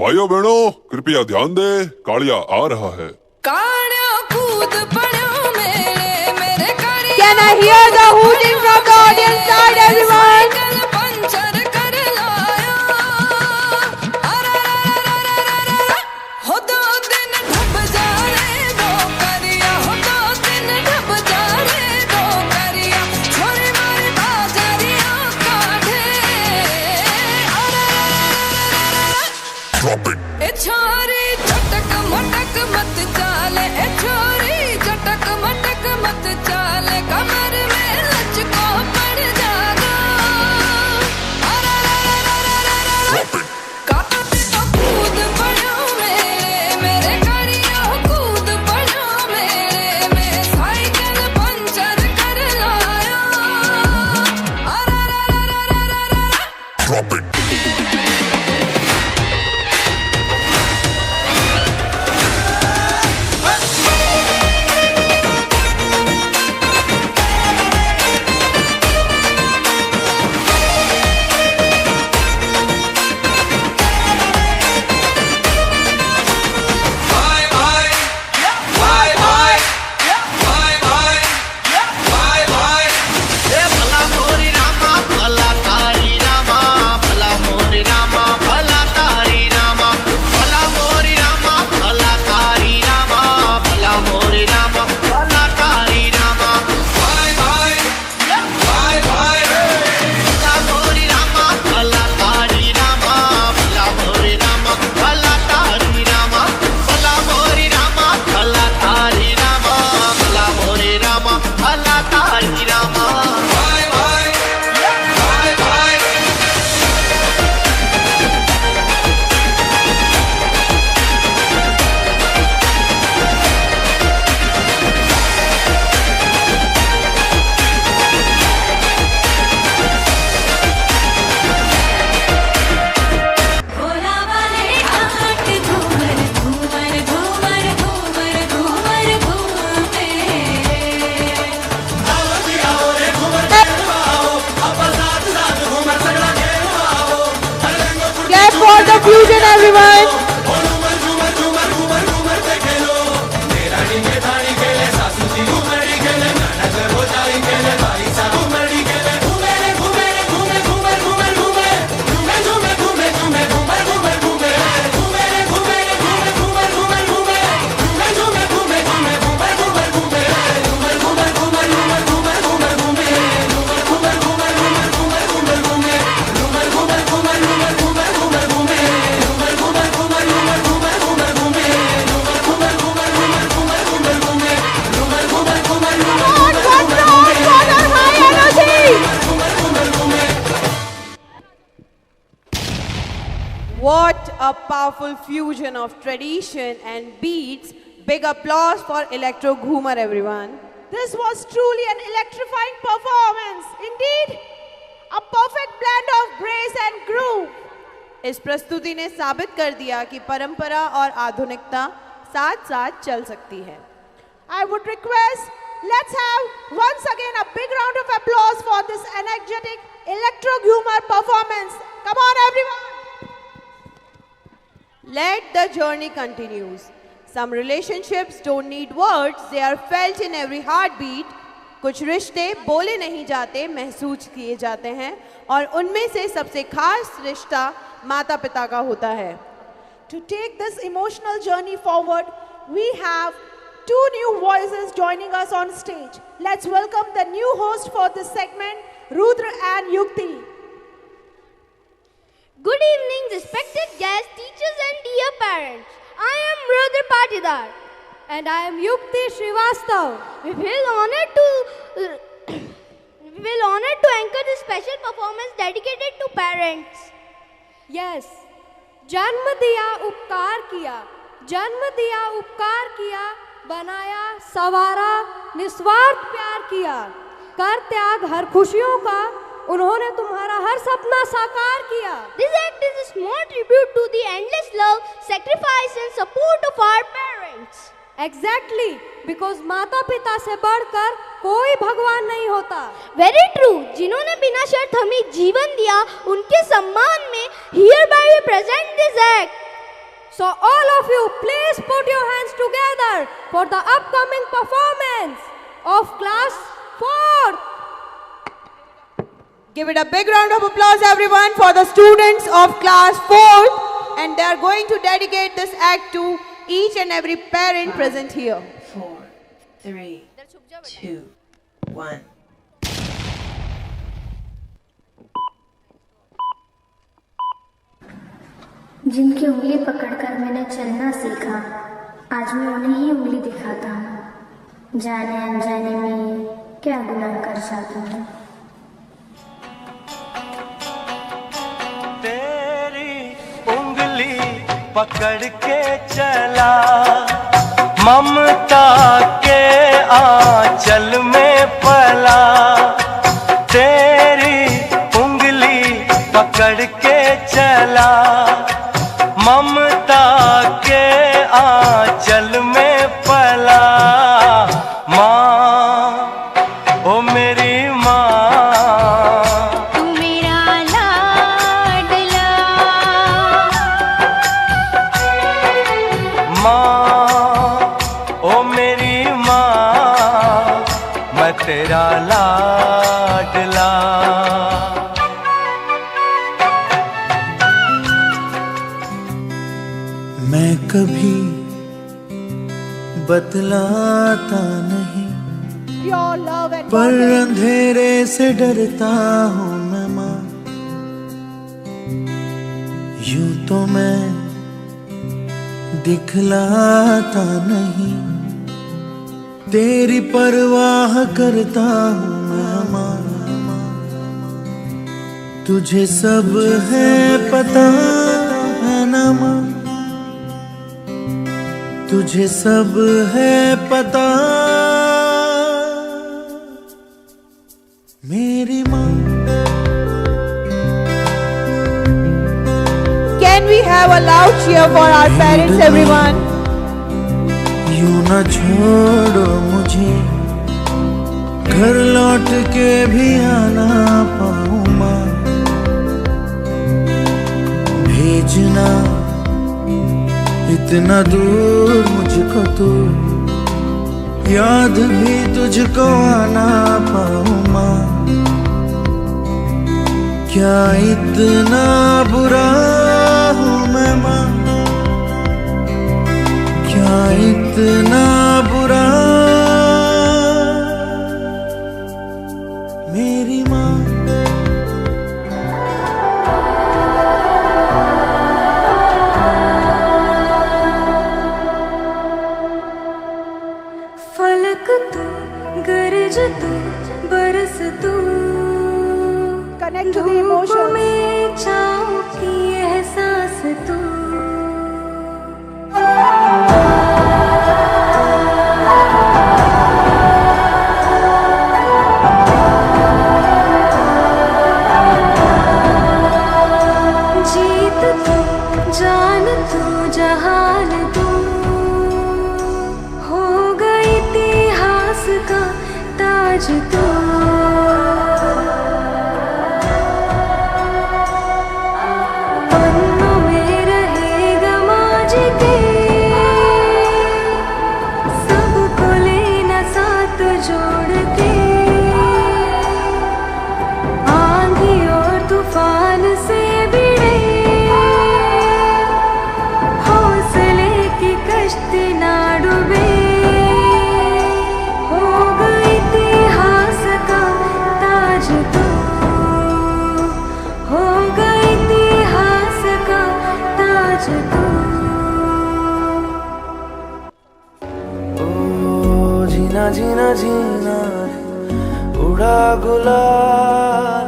भाइयों बहनों कृपया ध्यान दे, कालिया आ रहा है। Can I hear the hooting from the audience side, everyone? छोरी झटक मटक मत चाले, छोरी झटक मटक मत चाले, कमर में लचको पड़ जागा। कूद पड़ो मेरे करियो, कूद पड़ो मेरे, साइकिल पंचर कर लायो। For the fusion, everyone! What a powerful fusion of tradition and beats. Big applause for Electro Ghumar, everyone. This was truly an electrifying performance. Indeed, a perfect blend of grace and grace. इस प्रस्तुति ने साबित कर दिया कि परंपरा और आधुनिकता साथ साथ चल सकती है। I would request, let's have once again a big round of applause for this energetic electro humor performance. Come on everyone. Let the journey continues. Some relationships don't need words, they are felt in every heartbeat. कुछ रिश्ते बोले नहीं जाते, महसूस किए जाते हैं और उनमें से सबसे खास रिश्ता माता पिता का होता है। To take this emotional journey forward, we have two new voices joining us on stage. Let's welcome the new host for this segment, Rudra and Yukti. Good evening, respected guests, teachers and dear parents. I am Rudra Patidar. And I am Yukti Srivastav. We feel honored to anchor this special performance dedicated to parents. Yes. जन्म दिया उपकार किया, जन्म दिया उपकार किया, बनाया सवारा निस्वार्थ प्यार किया, कर त्याग हर खुशियों का, उन्होंने तुम्हारा हर सपना साकार किया। This act is a small tribute to the endless love, sacrifice and support of our parents. Exactly, because माता पिता से बढ़कर कोई भगवान नहीं होता। Very true. जिन्होंने बिना शर्त हमें जीवन दिया, उनके सम्मान में hereby we present this act. So all of you, please put your hands together for the upcoming performance of class 4th. Give it a big round of applause everyone for the students of class 4th, and they are going to dedicate this act to each and every parent present here. 4, 3, 2, 1. जिनकी उंगली पकड़कर मैंने चलना सीखा, आज मैं उन्हें ही उंगली दिखाता हूँ। जाने अनजाने में क्या गुनाह कर जाता हूँ। तेरी उंगली पकड़ के चला, ममता के आंचल में पला। तेरी उंगली पकड़ के चला, ममता के आंचल में पला। माँ, ओ मेरी माँ, तू मेरा लाडला। माँ, ओ मेरी माँ, मैं तेरा लाडला। मैं कभी बतलाता नहीं, Pure love and पर bonding. अंधेरे से डरता हूँ मैं माँ। यूं तो मैं दिखलाता नहीं, तेरी परवाह करता हूँ मैं माँ। तुझे सब है पता है ना माँ, तुझे सब है पता मेरी माँ। Can we have a loud cheer for our parents, everyone? यूं न छोड़ो मुझे, घर लौट के भी आना पाऊँ माँ। भेजना इतना दूर मुझको तू, याद भी तुझको आना पाऊँ माँ। क्या इतना बुरा हूँ मैं माँ, क्या इतना बुरा मेरी माँ। फलक तू, गरज तू, बरस तू, Connect to the धूप emotions. में छाँव की एहसास तू। जीत जीना उड़ा गुलाल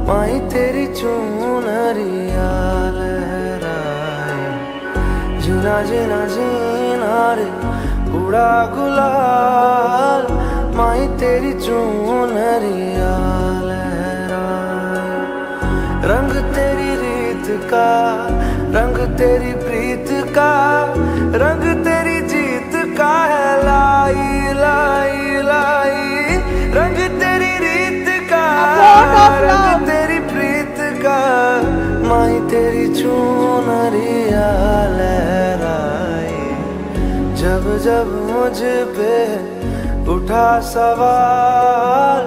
माही तेरी चुनरिया लहराए जीना जीना जीना रे उड़ा गुलाल माही तेरी चुनरिया लहराए रंग तेरी रीत का रंग तेरी प्रीत का रंग तेरी जीत का है लाई लाई लाई रंग तेरी रीत का रंग तेरी प्रीत का माही तेरी चुनरिया लहराए जब जब मुझ पे उठा सवाल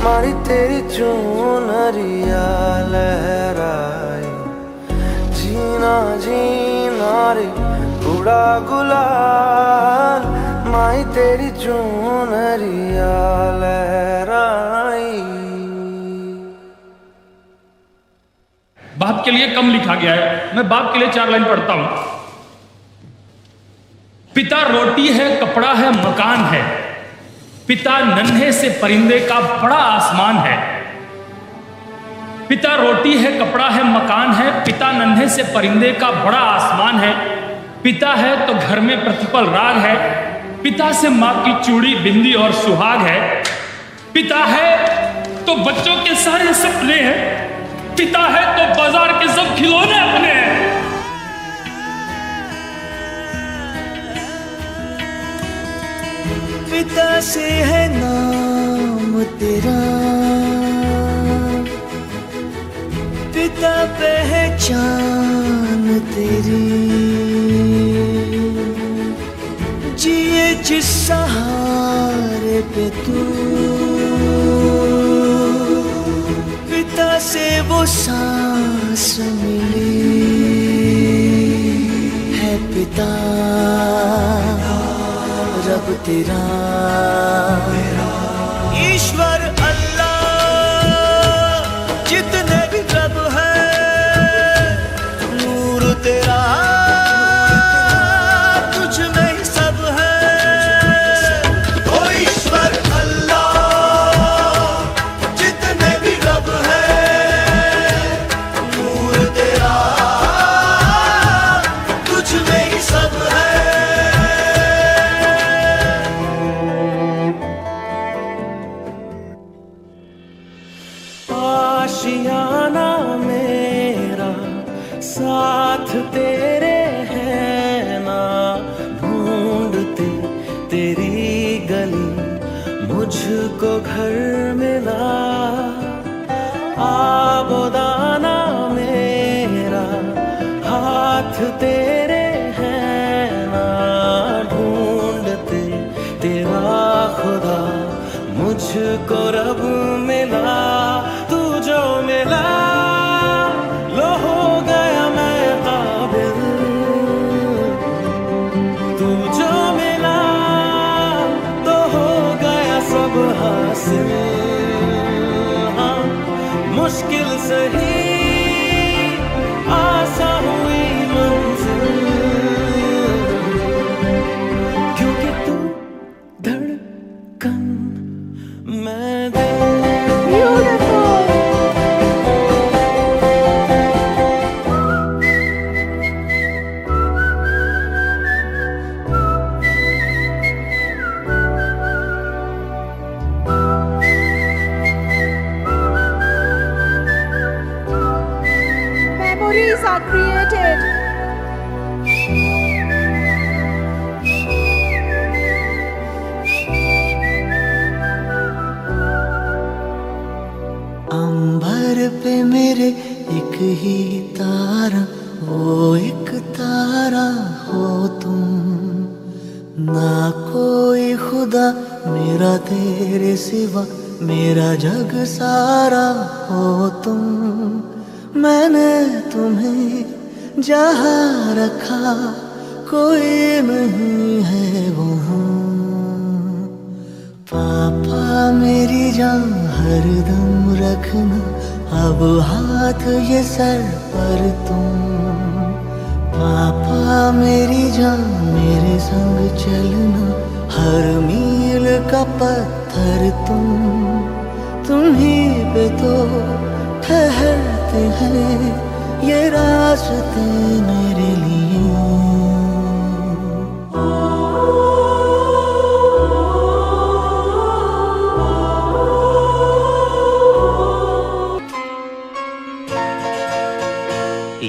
माही तेरी चुनरिया लहराए जीना जीना रे उड़ा गुलाल माही तेरी चुनरिया लहराई। बाप के लिए कम लिखा गया है, मैं बाप के लिए 4 लाइन पढ़ता हूं। पिता रोटी है, कपड़ा है, मकान है, पिता नन्हे से परिंदे का बड़ा आसमान है। पिता रोटी है, कपड़ा है, मकान है, पिता नन्हे से परिंदे का बड़ा आसमान है। पिता है तो घर में प्रतिपल राग है, पिता से माँ की चूड़ी बिंदी और सुहाग है। पिता है तो बच्चों के सारे सपने हैं, पिता है तो बाजार के सब खिलौने अपने हैं। पिता से है नाम तेरा, पिता पहचान तेरी, जिए जिस सहारे पे तू, पिता से वो सांस मिली है पिता रब तेरा ईश्वर अल्लाह जितने भी रब है नूर तेरा तुझ में ही सब है। ओ ईश्वर अल्लाह जितने भी रब है नूर तेरा तुझ में ही सब है। आशियाना मेरा साथ तेरे है ना, ढूंढते तेरी गली मुझको घर मिला। आबोदाना मेरा हाथ तेरे है ना, ढूंढते तेरा खुदा मुझको रब मिला। तू जो मिला लो हो गया मैं काबिल, तू जो मिला तो हो गया सब हासिल। हाँ मुश्किल सही आसा हुई मंजिल, क्योंकि तू धड़कन मैं दिल। Memories are created. अंबर पे मेरे एक ही तारा, वो एक तारा हो तुम, ना कोई खुदा मेरा तेरे सिवा, मेरा जग सारा हो तुम। मैंने तुम्हें जहाँ रखा कोई नहीं है वहाँ। पापा मेरी जान हरदम रखना, अब हाथ ये सर पर तुम। पापा मेरी जान मेरे संग चलना, हर मील का पत्थर तुम ही पे तो ठहरते हैं ये रास्ते मेरे लिए।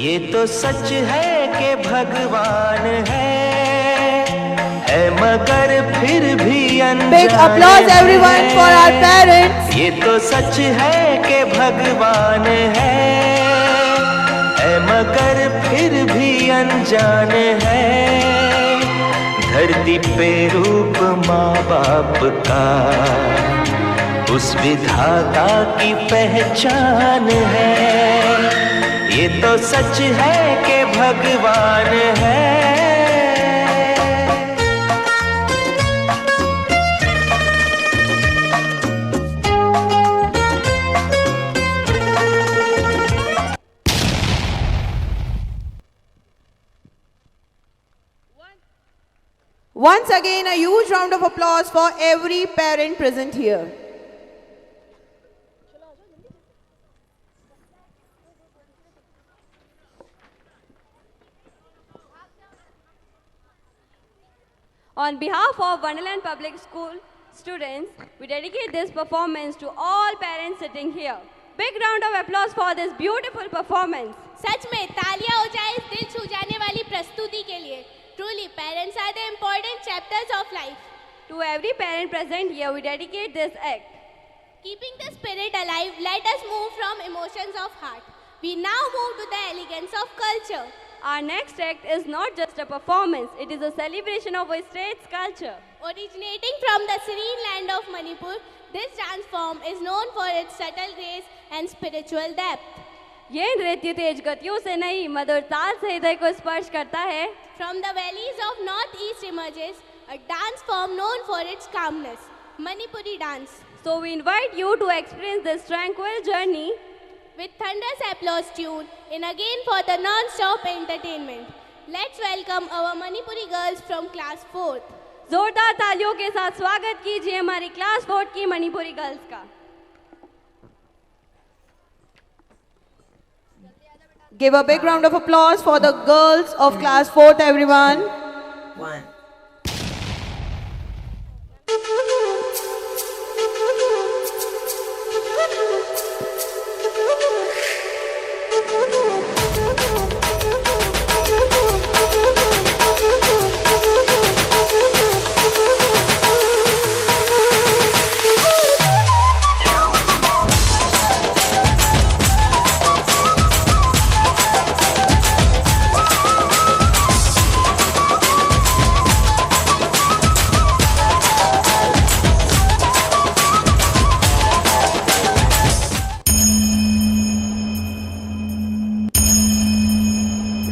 ये तो सच है कि भगवान है मगर फिर भी अनजान। Big applause everyone for our parents. ये तो सच है कि भगवान है मगर फिर भी अनजान है। धरती पे रूप माँ बाप का उस विधाता की पहचान है। ये तो सच है कि भगवान है। Once again, a huge round of applause for every parent present here. On behalf of Wonderland Public School students, we dedicate this performance to all parents sitting here. Big round of applause for this beautiful performance. सच में तालियां हो जाए इस दिल छू जाने वाली प्रस्तुति के लिए। Truly, parents are the important chapters of life. To every parent present here, we dedicate this act. Keeping the spirit alive, let us move from emotions of heart. We now move to the elegance of culture. Our next act is not just a performance, it is a celebration of a state's culture. Originating from the serene land of Manipur, this dance form is known for its subtle grace and spiritual depth. ये नृत्य तेज गतियों से नहीं, मधुर ताल से हृदय को स्पर्श करता है। From the valleys of northeast emerges a dance form known for its calmness, Manipuri dance. So we invite you to experience this tranquil journey with thunderous applause tune in again for the non-stop entertainment. Let's welcome our Manipuri girls from class 4th. जोरदार तालियों के साथ स्वागत कीजिए हमारी क्लास 4 की मणिपुरी गर्ल्स का। Give a big round of applause for the girls of class 4th, everyone. 1.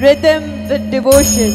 Rhythm with devotion.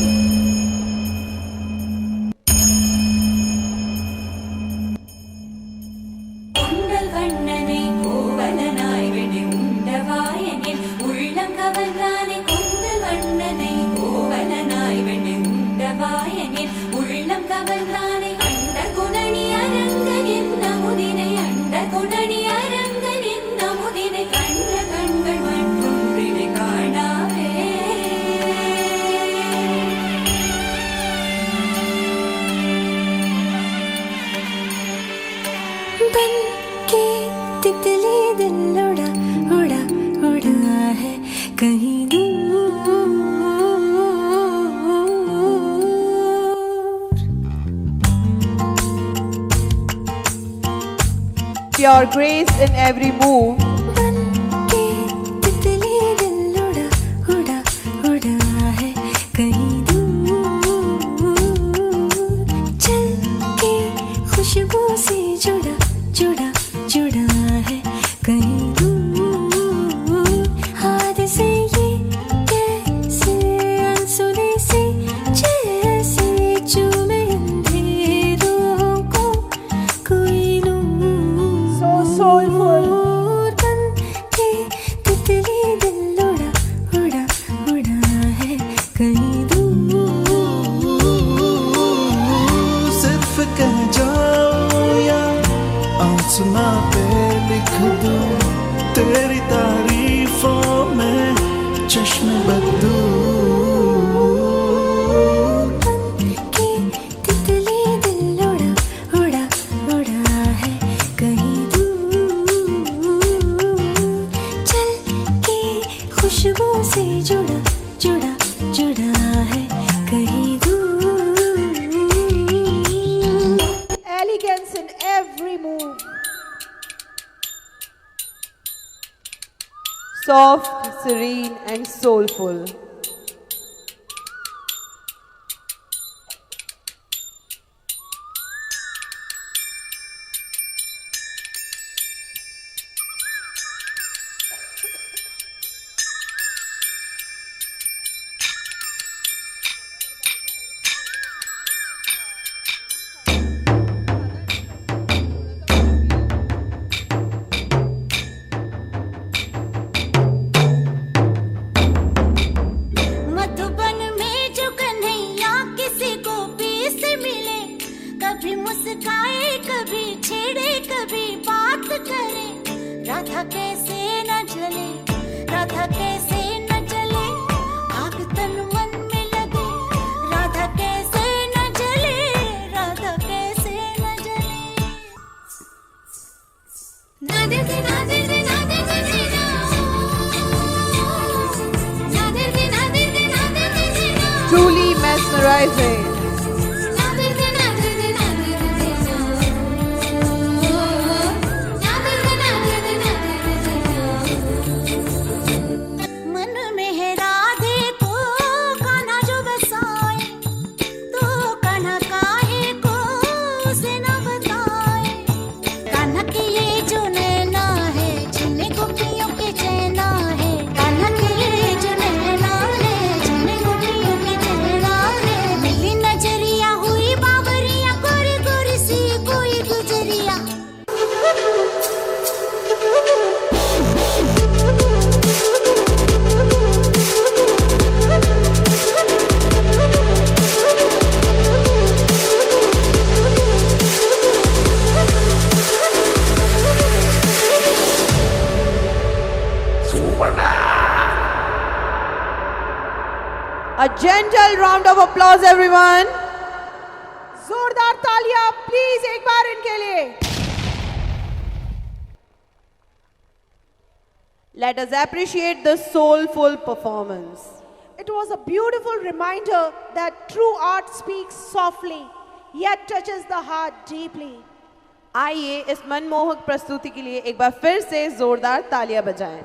Pure grace in every move. तारीफों में चश्मे बदू तितली दिल उड़ा उड़ा उड़ा है कहीं दूर, चल के खुशबू से जुड़ा जुड़ा जुड़ा है कहीं दूर। Elegance in every move. Soft, serene, and soulful. Madhuban में जो कन्हैया किसी गोपी से मिले, कभी मुस्काए कभी छेड़े कभी बात करे, राधा कैसे न जले, राधा कैसे न जले, आग तन मन में लगे, राधा कैसे न जले, राधा कैसे न जले। नादे दे नादे दे नादे दे दे ना, नादे दे नादे दे नादे दे दे ना, Truly mesmerizing. नादे दे नादे दे नादे दे दे ना, नादे दे नादे दे नादे दे दे ना। मन में है राधे को कान्हा जो बसाए, तो कान्हा काहे को उसे न बताए, कान्हा के ये जो नैना है जिन्हें गोपियों के चैना है, कान्हा के ये जो नैना है जिन्हें गोपियों के चैना है, मिली नजरिया हुई बाबरिया गोरी गोरी सी कोई गुजरिया। A gentle round of applause, everyone. जोरदार तालियां प्लीज एक बार इनके लिए। Let us appreciate the soulful performance. It was a beautiful reminder that true art speaks softly yet touches the heart deeply. आइए इस मनमोहक प्रस्तुति के लिए एक बार फिर से जोरदार तालियां बजाएं।